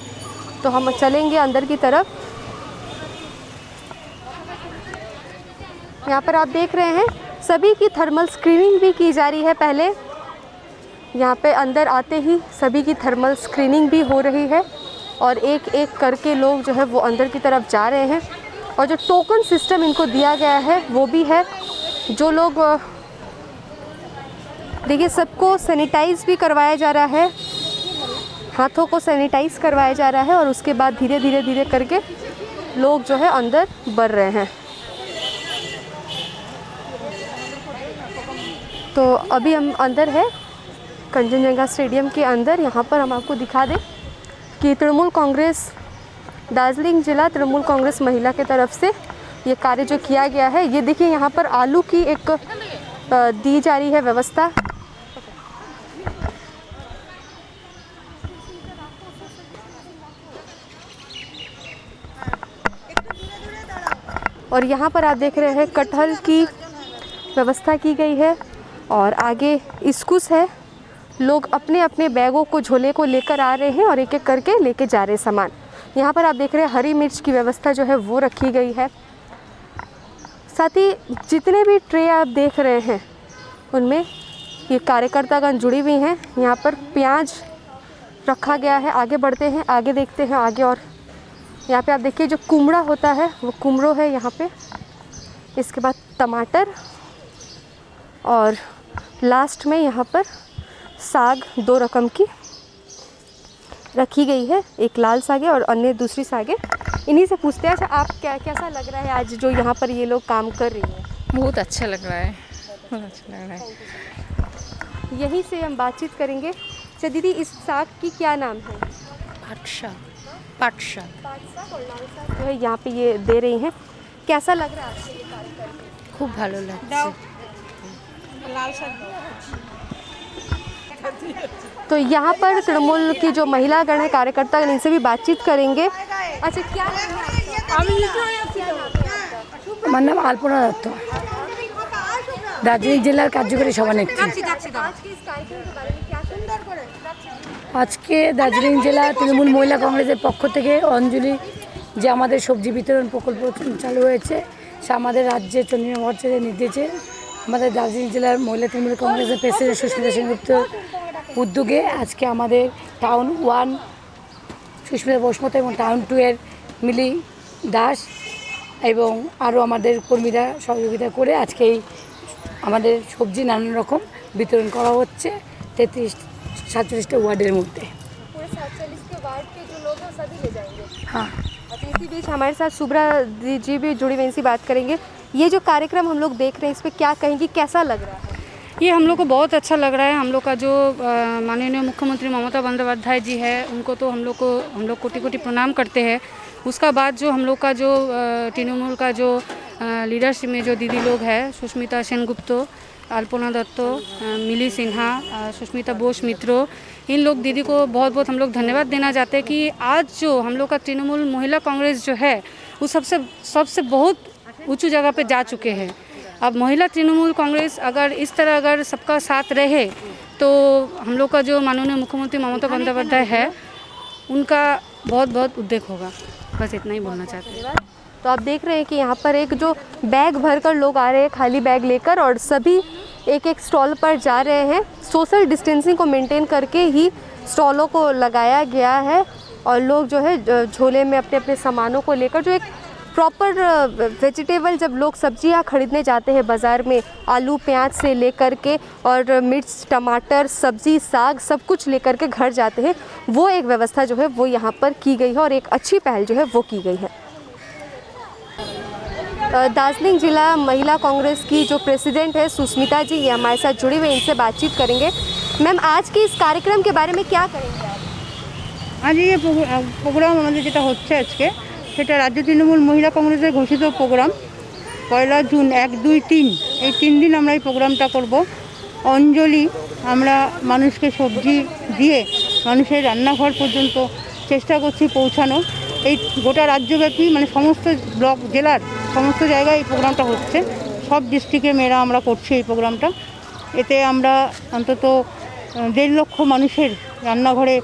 तो हम चलेंगे अंदर की तरफ। यहाँ पर आप देख रहे हैं सभी की थर्मल स्क्रीनिंग भी की जा रही है। पहले यहाँ पे अंदर आते ही सभी की थर्मल स्क्रीनिंग भी हो रही है और एक एक करके लोग जो है वो अंदर की तरफ जा रहे हैं। और जो टोकन सिस्टम इनको दिया गया है वो भी है। जो लोग देखिए, सबको सैनिटाइज भी करवाया जा रहा है, हाथों को सैनिटाइज करवाया जा रहा है और उसके बाद धीरे धीरे करके लोग जो है अंदर बढ़ रहे हैं। तो अभी हम अंदर है कंचनजंगा स्टेडियम के अंदर। यहाँ पर हम आपको दिखा दें कि तृणमूल कांग्रेस दार्जिलिंग जिला तृणमूल कांग्रेस महिला के तरफ से ये कार्य जो किया गया है, ये देखिए यहाँ पर आलू की एक दी जा रही है व्यवस्था। और यहाँ पर आप देख रहे हैं कटहल की व्यवस्था की गई है और आगे स्कूस है। लोग अपने अपने बैगों को, झोले को लेकर आ रहे हैं और एक एक करके लेके जा रहे हैं सामान। यहाँ पर आप देख रहे हैं हरी मिर्च की व्यवस्था जो है वो रखी गई है। साथ ही जितने भी ट्रे आप देख रहे हैं उनमें ये कार्यकर्तागण जुड़ी हुई हैं। यहाँ पर प्याज रखा गया है। आगे बढ़ते हैं, आगे देखते हैं आगे। और यहाँ पे आप देखिए जो कुमड़ा होता है वो कुमड़ो है यहाँ पे। इसके बाद टमाटर और लास्ट में यहाँ पर साग 2 रकम की रखी गई है। एक लाल साग है और अन्य दूसरी साग है। इन्हीं से पूछते हैं, अच्छा आप कैसा लग रहा है आज जो यहाँ पर ये लोग काम कर रही हैं? बहुत अच्छा लग रहा है, बहुत अच्छा लग रहा है। यहीं से हम बातचीत करेंगे। अच्छा दीदी, इस साग की क्या नाम है? पाट साग। पाट साग और लाल साग जो है यहाँ पे ये दे रही हैं। कैसा लग रहा है आपको ये कार्य करके? खूब ভালো লাগছে। लाल साग। तो यहाँ पर तृणमूल की जो महिला गण है, कार्यकर्ता, इनसे भी बातचीत करेंगे। अच्छा क्या नाम है आपका? আমার নাম আলপনা দত্ত, দার্জিলিং জেলার কার্যকরী সভানেত্রী। আজকে দার্জিলিং জেলা তৃণমূল মহিলা কংগ্রেসের পক্ষ থেকে অঞ্জলি যে আমাদের সবজি বিতরণ প্রকল্প চালু হয়েছে, সে আমাদের রাজ্যের চন্দ্রিমা ভট্টাচার্যের নির্দেশে আমাদের দার্জিলিং জেলার মহিলা তৃণমূল কংগ্রেসের প্রেসিডেন্ট সুস্মিতা সেনগুপ্তর উদ্যোগে আজকে আমাদের টাউন 1 সুস্মিতা বসমত এবং টাউন 2 এর মিলি দাস এবং আরও আমাদের কর্মীরা সহযোগিতা করে আজকে এই আমাদের সবজি নানান রকম বিতরণ করা হচ্ছে 33-47টা ওয়ার্ডের মধ্যে। पूरे 47 के वार्ड के जो लोग हैं सभी ले जाएंगे? हाँ। अच्छा, इसी बीच हमारे साथ सुब्रा जी भी जुड़ी हुई, इनसे बात करेंगे। ये जो कार्यक्रम हम लोग देख रहे हैं, इस पर क्या कहेंगी, कैसा लग रहा है? ये हम लोग को बहुत अच्छा लग रहा है। हम लोग का जो माननीय मुख्यमंत्री ममता बंदोपाध्याय जी है, उनको तो हम लोग कोटि कोटि प्रणाम करते हैं। उसका बाद जो हम लोग का जो तृणमूल का जो लीडरशिप में जो दीदी लोग हैं, सुष्मिता सेनगुप्त, अल्पना दत्त, मिली सिन्हा, सुष्मिता बोस मित्रो, इन लोग दीदी को बहुत बहुत हम लोग धन्यवाद देना चाहते हैं कि आज जो हम लोग का तृणमूल महिला कांग्रेस जो है वो सबसे बहुत ऊंची जगह पे जा चुके हैं। अब महिला तृणमूल कांग्रेस अगर इस तरह अगर सबका साथ रहे तो हम लोग का जो माननीय मुख्यमंत्री ममता बंदोपाध्याय है उनका बहुत बहुत उद्देश्य होगा। बस इतना ही बोलना चाहते हैं। तो आप देख रहे हैं कि यहाँ पर एक जो बैग भरकर लोग आ रहे हैं खाली बैग लेकर, और सभी एक एक स्टॉल पर जा रहे हैं। सोशल डिस्टेंसिंग को मेंटेन करके ही स्टॉलों को लगाया गया है, और लोग जो है झोले में अपने अपने सामानों को लेकर, जो एक प्रॉपर वेजिटेबल, जब लोग सब्जियां खरीदने जाते हैं बाज़ार में, आलू प्याज से लेकर के और मिर्च टमाटर सब्जी साग सब कुछ लेकर के घर जाते हैं, वो एक व्यवस्था जो है वो यहाँ पर की गई है और एक अच्छी पहल जो है वो की गई है। दार्जिलिंग जिला महिला कांग्रेस की जो प्रेसिडेंट है सुष्मिता जी, ये हमारे साथ जुड़े हुए, इनसे बातचीत करेंगे। मैम, आज के इस कार्यक्रम के बारे में क्या करेंगे आप? आज ये प्रोग्राम हमारे जेटा होच्छे आजके সেটা রাজ্য তৃণমূল মহিলা কংগ্রেসের ঘোষিত প্রোগ্রাম। 1 জুন 1, 2, 3 এই 3 দিন আমরা এই প্রোগ্রামটা করব। অঞ্জলি আমরা মানুষকে সবজি দিয়ে মানুষের রান্নাঘর পর্যন্ত চেষ্টা করছি পৌঁছানো। এই গোটা রাজ্যব্যাপী মানে সমস্ত ব্লক জেলার সমস্ত জায়গায় এই প্রোগ্রামটা হচ্ছে। সব ডিস্ট্রিক্টে মেয়েরা আমরা করছি এই প্রোগ্রামটা। এতে আমরা অন্তত 1.5 লক্ষ মানুষের রান্নাঘরে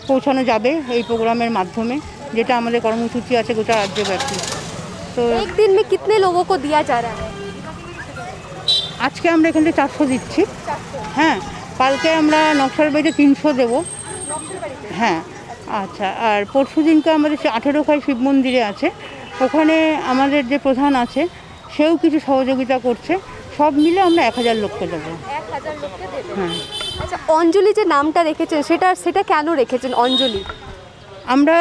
পৌঁছানো যাবে এই প্রোগ্রামের মাধ্যমে, যেটা আমাদের কর্মসূচি আছে গোটা রাজ্যব্যাপী। তো एक दिन में कितने लोगों को दिया जा रहा है? আজকে আমরা এখানে 400 দিচ্ছি। হ্যাঁ, কালকে আমরা নকশালবাড়িতে 300 দেবো। হ্যাঁ, আচ্ছা। আর পরশু দিনকে আমাদের 18 খাই শিব মন্দিরে আছে, ওখানে আমাদের যে প্রধান আছে সেও কিছু সহযোগিতা করছে। সব মিলে আমরা 1000 লোককে দেবো। 1000 লোককে দেবেন। হ্যাঁ। আচ্ছা, অঞ্জলি যে নামটা রেখেছেন সেটা কেন রেখেছেন অঞ্জলি? আমরা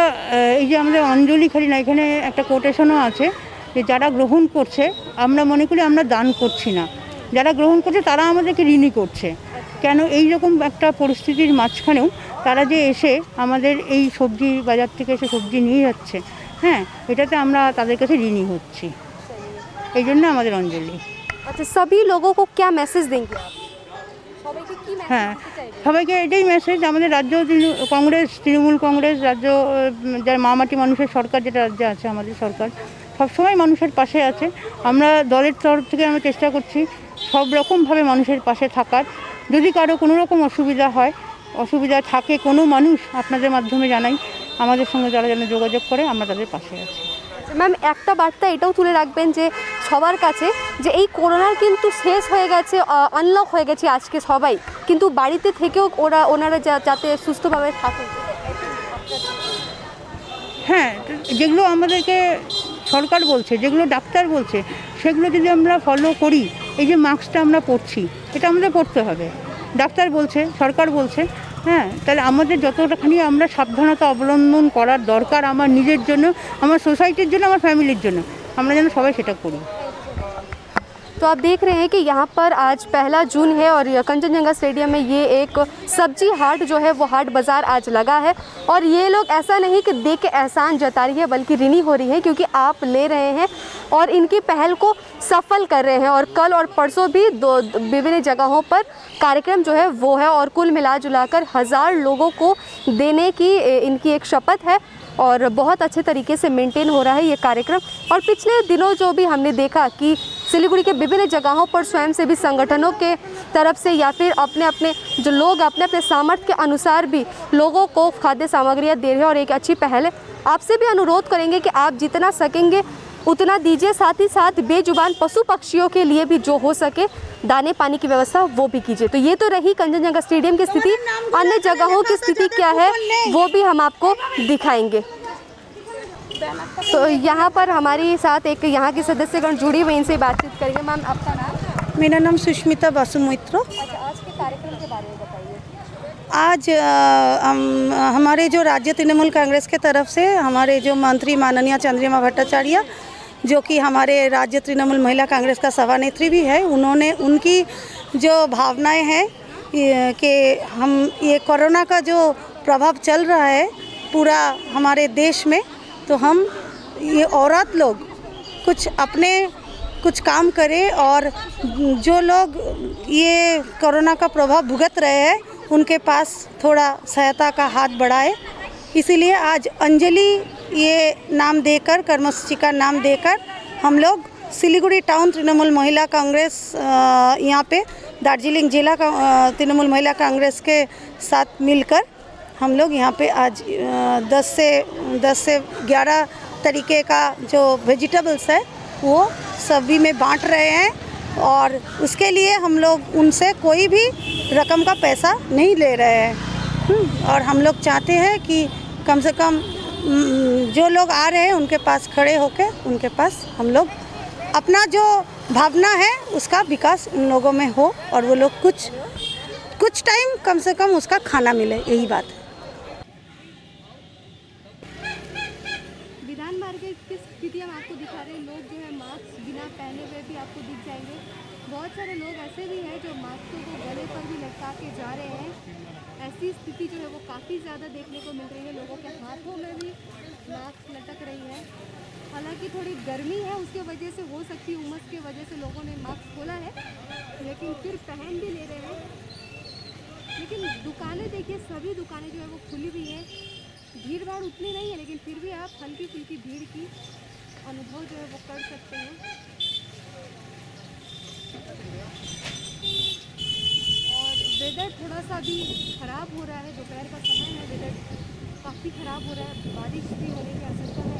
এই যে আমাদের অঞ্জলি খালি না, এখানে একটা কোটেশনও আছে যে যারা গ্রহণ করছে আমরা মনে করি আমরা দান করছি না, যারা গ্রহণ করছে তারা আমাদেরকে ঋণী করছে। কেন এই রকম একটা পরিস্থিতির মাঝখানেও তারা যে এসে আমাদের এই সবজি বাজার থেকে এসে সবজি নিয়ে যাচ্ছে, হ্যাঁ, এটাতে আমরা তাদের কাছে ঋণী হচ্ছি, এই জন্য আমাদের অঞ্জলি। আচ্ছা, सभी लोगों को क्या मैसेज देंगे आप? হ্যাঁ, সবাইকে এটাই মেসেজ, আমাদের রাজ্য কংগ্রেস তৃণমূল কংগ্রেস রাজ্য যার মামাটি মানুষের সরকার যেটা রাজ্যে আছে, আমাদের সরকার সবসময় মানুষের পাশে আছে। আমরা দলের তরফ থেকে আমরা চেষ্টা করছি সব রকমভাবে মানুষের পাশে থাকার। যদি কারো কোনো রকম অসুবিধা থাকে কোনো মানুষ, আপনাদের মাধ্যমে জানাই, আমাদের সঙ্গে যারা যেন যোগাযোগ করে, আমরা তাদের পাশে আছি। ম্যাম, একটা বার্তা এটাও তুলে রাখবেন যে সবার কাছে যে এই করোনার কিন্তু শেষ হয়ে গেছে, আনলক হয়ে গেছে আজকে সবাই, কিন্তু বাড়িতে থেকেও ওনারা যাতে সুস্থভাবে থাকে। হ্যাঁ, যেগুলো আমাদেরকে সরকার বলছে, যেগুলো ডাক্তার বলছে, সেগুলো যদি আমরা ফলো করি, এই যে মাস্কটা আমরা পরছি, এটা আমাদের পরতে হবে। ডাক্তার বলছে, সরকার বলছে, হ্যাঁ, তাহলে আমাদের যতটাখানি আমরা সাবধানতা অবলম্বন করার দরকার আমার নিজের জন্য, আমার সোসাইটির জন্য, আমার ফ্যামিলির জন্য, আমরা যেন সবাই সেটা করি। तो आप देख रहे हैं कि यहाँ पर आज 1 जून है और कंचनजंगा स्टेडियम में ये एक सब्जी हाट जो है वो हाट बाज़ार आज लगा है, और ये लोग ऐसा नहीं कि देख के एहसान जता रही है बल्कि ऋणी हो रही है, क्योंकि आप ले रहे हैं और इनकी पहल को सफल कर रहे हैं। और कल और परसों भी विभिन्न जगहों पर कार्यक्रम जो है वो है, और कुल मिला जुलाकर 1000 लोगों को देने की इनकी एक शपथ है, और बहुत अच्छे तरीके से मेंटेन हो रहा है ये कार्यक्रम। और पिछले दिनों जो भी हमने देखा कि सिलीगुड़ी के विभिन्न जगहों पर स्वयंसेवी संगठनों के तरफ से या फिर अपने अपने जो लोग अपने अपने सामर्थ्य के अनुसार भी लोगों को खाद्य सामग्रियाँ दे रहे हैं, और एक अच्छी पहल है। आपसे भी अनुरोध करेंगे कि आप जितना सकेंगे उतना दीजिए, साथ ही साथ बेजुबान पशु पक्षियों के लिए भी जो हो सके दाने पानी की व्यवस्था वो भी कीजिए। तो ये तो रही कंचनजंगा स्टेडियम की स्थिति, अन्य जगहों की स्थिति क्या है वो भी हम आपको दिखाएंगे। तो यहाँ पर हमारे साथ एक यहाँ के सदस्यगण जुड़ी हुई, इनसे बातचीत करेंगे। मैम, आपका नाम? मेरा नाम सुष्मिता बासु मोइत्रो। अच्छा, आज के कार्यक्रम के बारे में बताइए। आज हमारे जो राज्य तृणमूल कांग्रेस के तरफ से हमारे जो मंत्री माननीय चंद्रिमा भट्टाचार्य, जो कि हमारे राज्य तृणमूल महिला कांग्रेस का सभानेत्री भी है, उन्होंने उनकी जो भावनाएं हैं कि हम ये कोरोना का जो प्रभाव चल रहा है पूरा हमारे देश में, तो हम ये औरत लोग कुछ काम करें, और जो लोग ये कोरोना का प्रभाव भुगत रहे हैं उनके पास थोड़ा सहायता का हाथ बढ़ाए। इसीलिए आज अंजलि ये नाम देकर, कर्मसूची का नाम देकर, हम लोग सिलीगुड़ी टाउन तृणमूल महिला कांग्रेस यहाँ पे दार्जिलिंग जिला का तृणमूल महिला कांग्रेस के साथ मिलकर हम लोग यहाँ पे आज 10 से 11 तरीके का जो वेजिटेबल्स है वो सभी में बांट रहे हैं और उसके लिए हम लोग उनसे कोई भी रकम का पैसा नहीं ले रहे हैं। और हम लोग चाहते हैं कि कम से कम जो लोग आ रहे हैं उनके पास खड़े होकर उनके पास हम लोग अपना जो भावना है उसका विकास उन लोगों में हो और वो लोग कुछ टाइम कम से कम उसका खाना मिले, यही बात है। विधान मार्ग की स्थिति हम आपको दिखा रहे हैं। लोग जो है मास्क बिना पहने हुए भी आपको दिख जाएंगे। बहुत सारे लोग ऐसे भी हैं जो मास्कों को गले पर भी लटका के जा रहे हैं। ऐसी स्थिति जो है वो काफ़ी ज़्यादा देखने को मिल रही है। लोगों के हाथों में भी मास्क लटक रही है। हालांकि थोड़ी गर्मी है, उसके वजह से हो सकती है, उमस की वजह से लोगों ने मास्क खोला है, लेकिन फिर पहन भी ले रहे हैं। लेकिन दुकानें देखिए, सभी दुकानें जो है वो खुली हुई है। भीड़ भाड़ उतनी नहीं है, लेकिन फिर भी आप हल्की फुल्की भीड़ की अनुभव जो है वो कर सकते हैं। और वेदर थोड़ा सा भी ख़राब हो रहा है, दोपहर का समय है, वेदर काफ़ी ख़राब हो रहा है, बारिश भी होने की आशंका है।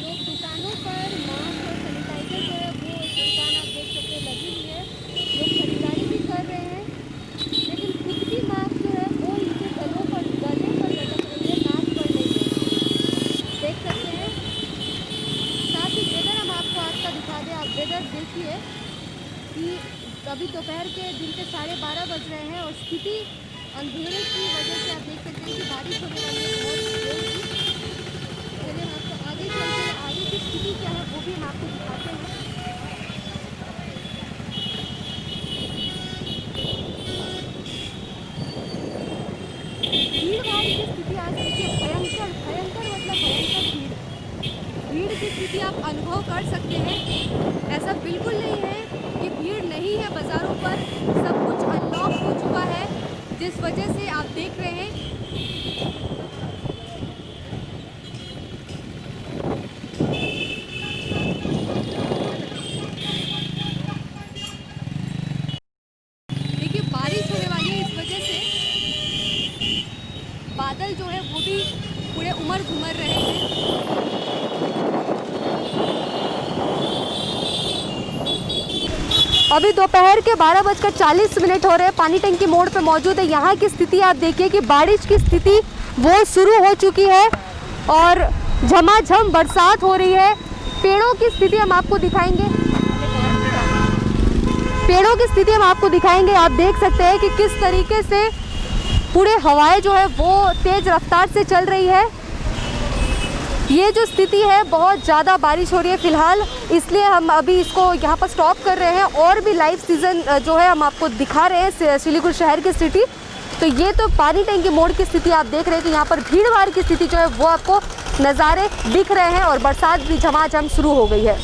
लोग दुकानों पर मास्क और सैनिटाइजर जो है वो दुकान आप देख सकते हैं लगी हुई है। लोग खरीदारी भी कर रहे हैं, लेकिन खुद की मास्क जो है वो इनके गले पर लटक रही है, नाक पर नहीं है। देख सकते हैं। साथ ही वेदर हम आपको आज का दिखा दें। आप वेदर देखिए कि अभी दोपहर के दिन के 12:30 बज रहे हैं और स्थिति अंधेरे की वजह से आप देख सकते हैं कि बारिश होने वाली है बहुत जोर की। चलिए हम आपको आगे चलते हैं, आगे की स्थिति क्या है वो भी हम आपको दिखाते हैं। भीड़ भाड़ की स्थिति आज देखिए भयंकर भयंकर मतलब भयंकर भीड़ की स्थिति आप अनुभव कर सकते हैं। ऐसा बिल्कुल नहीं है कि भीड़ नहीं है बाज़ारों पर, सब कुछ अनलॉक हो चुका है, जिस वजह से आप देख रहे हैं देखिए बारिश होने वाली है। इस वजह से बादल जो है वो भी पूरे उमड़ घुमड़ रहे हैं। अभी दोपहर के 12:40 हो रहे हैं। पानी टंकी मोड़ पे मौजूद है। यहाँ की स्थिति आप देखिए कि बारिश की स्थिति वो शुरू हो चुकी है और झमाझम बरसात हो रही है। पेड़ों की स्थिति हम आपको दिखाएंगे। पेड़ों की स्थिति हम आपको दिखाएंगे। आप देख सकते हैं कि किस तरीके से पूरे हवाएं जो है वो तेज़ रफ्तार से चल रही है। ये जो स्थिति है, बहुत ज़्यादा बारिश हो रही है फ़िलहाल, इसलिए हम अभी इसको यहाँ पर स्टॉप कर रहे हैं और भी लाइव सीज़न जो है हम आपको दिखा रहे हैं सिलीगुड़ी शहर की स्थिति। तो ये तो पानी टंकी मोड़ की स्थिति आप देख रहे हैं कि यहाँ पर भीड़ भाड़ की स्थिति जो है वो आपको नज़ारे दिख रहे हैं और बरसात भी झमाझम शुरू हो गई है।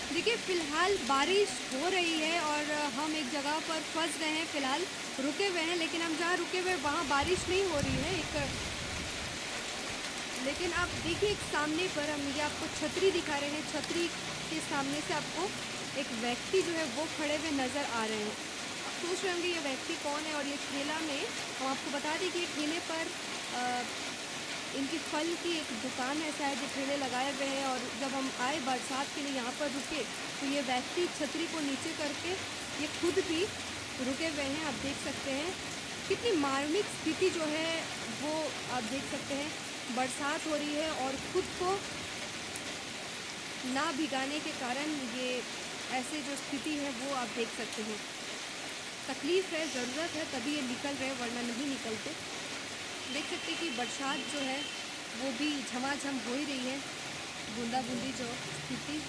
देखिए फ़िलहाल बारिश हो रही है और हम एक जगह पर फंस गए हैं, फ़िलहाल रुके हुए हैं, लेकिन हम जहाँ रुके हुए वहाँ बारिश नहीं हो रही है। लेकिन आप देखिए एक सामने पर हम ये आपको छतरी दिखा रहे हैं। छतरी के सामने से आपको एक व्यक्ति जो है वो खड़े हुए नज़र आ रहे हैं। आप सोच रहे होंगे ये व्यक्ति कौन है। और ये ठेला में हम आपको बता दें कि ये ठेले पर इनकी फल की एक दुकान है शायद, जो ठेले लगाए हुए हैं। और जब हम आए बरसात के लिए यहाँ पर रुके तो ये व्यक्ति छतरी को नीचे करके ये खुद भी रुके हुए हैं। आप देख सकते हैं कितनी मार्मिक स्थिति जो है वो आप देख सकते हैं। बरसात हो रही है और खुद को ना भिगाने के कारण ये ऐसे जो स्थिति है वो आप देख सकते हैं। तकलीफ़ है, ज़रूरत है, तभी ये निकल रहे, वरना नहीं निकलते। देख सकते हैं कि बरसात जो है वो भी झमाझम हो ही रही है, बूंदाबूंदी जो स्थिति।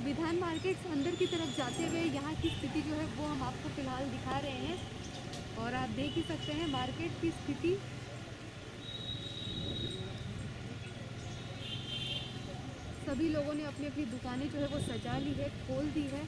विधान मार्केट से अंदर की तरफ जाते हुए यहाँ की स्थिति जो है वो हम आपको फिलहाल दिखा रहे हैं और आप देख ही सकते हैं मार्केट की स्थिति। सभी लोगों ने अपनी अपनी दुकानें जो है वो सजा ली है, खोल दी है।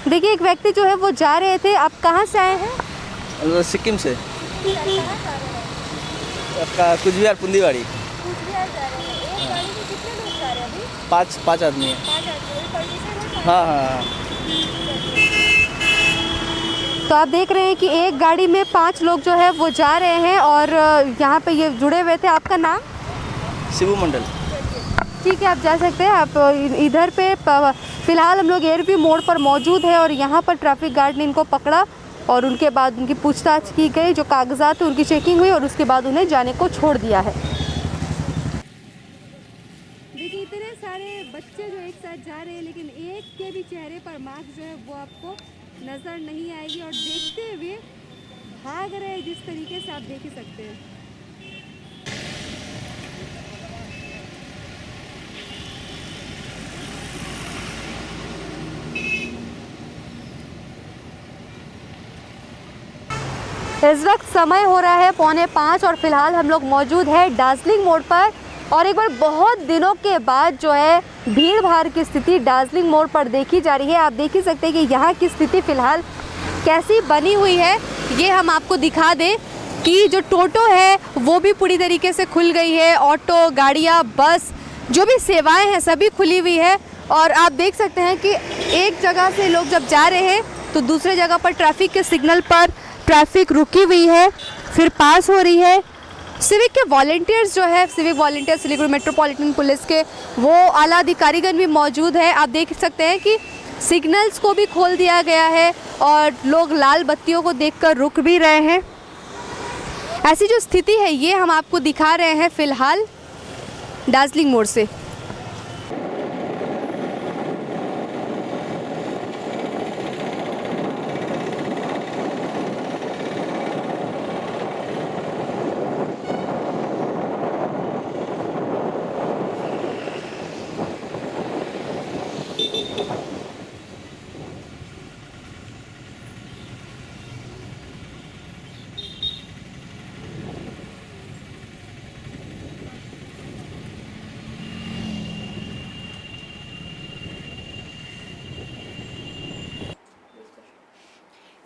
देखिए एक व्यक्ति जो है वो जा रहे थे। आप कहाँ से आए हैं? सिक्किम से। आपका कुछ बिहार पुंदीवाड़ी। पाँच आदमी हैं। हाँ हाँ। तो आप देख रहे हैं कि एक गाड़ी में 5 लोग जो है वो जा रहे हैं और यहाँ पे ये जुड़े हुए थे। आपका नाम? शिबू मंडल। ठीक है, आप जा सकते हैं। आप इधर पे फ़िलहाल हम लोग एयरव्यू मोड़ पर मौजूद है और यहाँ पर ट्रैफिक गार्ड ने इनको पकड़ा और उनके बाद उनकी पूछताछ की गई, जो कागजात थे उनकी चेकिंग हुई और उसके बाद उन्हें जाने को छोड़ दिया है। देखिए इतने सारे बच्चे जो एक साथ जा रहे हैं लेकिन एक के भी चेहरे पर मास्क जो है वो आपको नज़र नहीं आएगी और देखते हुए भाग रहे हैं जिस तरीके से आप देख ही सकते हैं। इस वक्त समय हो रहा है 4:45 और फिलहाल हम लोग मौजूद है दार्जिलिंग मोड़ पर और एक बार बहुत दिनों के बाद जो है भीड़ भाड़ की स्थिति दार्जिलिंग मोड़ पर देखी जा रही है। आप देख ही सकते हैं कि यहाँ की स्थिति फ़िलहाल कैसी बनी हुई है। ये हम आपको दिखा दें कि जो टोटो है वो भी पूरी तरीके से खुल गई है। ऑटो, गाड़ियाँ, बस, जो भी सेवाएँ हैं सभी खुली हुई है और आप देख सकते हैं कि एक जगह से लोग जब जा रहे हैं तो दूसरे जगह पर ट्रैफिक के सिग्नल पर ट्रैफिक रुकी हुई है, फिर पास हो रही है। सिविक के वॉलंटियर्स जो है, civic volunteer Siliguri metropolitan police के, वो आला अधिकारीगण भी मौजूद है। आप देख सकते हैं कि सिग्नल्स को भी खोल दिया गया है और लोग लाल बत्तियों को देखकर रुक भी रहे हैं। ऐसी जो स्थिति है ये हम आपको दिखा रहे हैं फ़िलहाल दार्जिलिंग मोड़ से।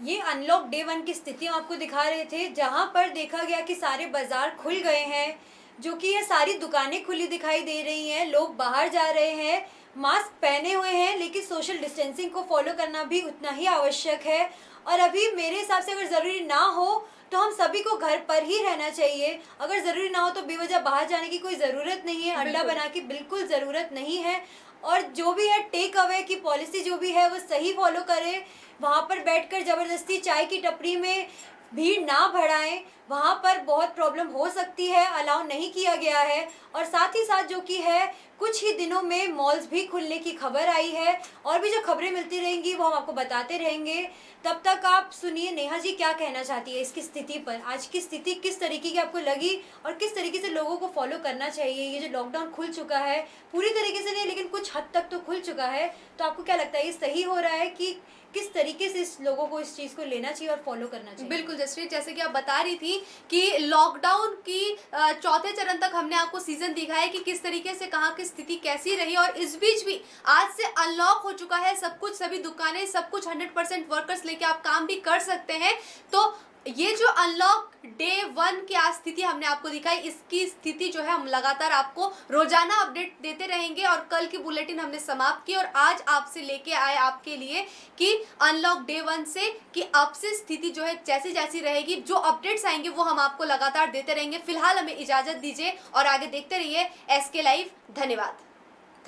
ये अनलॉक डे 1 की स्थिति हम आपको दिखा रहे थे, जहां पर देखा गया कि सारे बाजार खुल गए हैं, जो कि ये सारी दुकानें खुली दिखाई दे रही हैं, लोग बाहर जा रहे हैं, मास्क पहने हुए हैं, लेकिन सोशल डिस्टेंसिंग को फॉलो करना भी उतना ही आवश्यक है। और अभी मेरे हिसाब से अगर ज़रूरी ना हो तो हम सभी को घर पर ही रहना चाहिए। अगर ज़रूरी ना हो तो बेवजह बाहर जाने की कोई ज़रूरत नहीं है, अड्डा बना की बिल्कुल ज़रूरत नहीं है। और जो भी है टेक अवे की पॉलिसी जो भी है वो सही फॉलो करें। वहाँ पर बैठकर ज़बरदस्ती चाय की टपरी में भीड़ ना बढ़ाएं, वहाँ पर बहुत प्रॉब्लम हो सकती है, अलाउ नहीं किया गया है। और साथ ही साथ जो कि है कुछ ही दिनों में मॉल्स भी खुलने की खबर आई है, और भी जो खबरें मिलती रहेंगी वो हम आपको बताते रहेंगे। तब तक आप सुनिए नेहा जी क्या कहना चाहती है इसकी स्थिति पर। आज की स्थिति किस तरीके की आपको लगी और किस तरीके से लोगों को फॉलो करना चाहिए। ये जो लॉकडाउन खुल चुका है, पूरी तरीके से नहीं लेकिन कुछ हद तक तो खुल चुका है, तो आपको क्या लगता है ये सही हो रहा है कि किस तरीके से इस लोगों को इस चीज़ को लेना चाहिए और फॉलो करना चाहिए? बिल्कुल जसप्रीत, जैसे कि आप बता रही थी कि लॉकडाउन की चौथे चरण तक हमने आपको सीजन दिखाया कि किस तरीके से कहाँ की स्थिति कैसी रही, और इस बीच भी आज से अनलॉक हो चुका है सब कुछ, सभी दुकानें सब कुछ 100% वर्कर्स लेके आप काम भी कर सकते हैं। तो ये जो अनलॉक डे 1 की आज स्थिति हमने आपको दिखाई, इसकी स्थिति जो है हम लगातार आपको रोजाना अपडेट देते रहेंगे। और कल की बुलेटिन हमने समाप्त की और आज आपसे लेके आए आपके लिए कि अनलॉक डे 1 से कि अब से स्थिति जो है जैसी जैसी रहेगी, जो अपडेट्स आएंगे वो हम आपको लगातार देते रहेंगे। फिलहाल हमें इजाजत दीजिए और आगे देखते रहिए SK लाइव। धन्यवाद।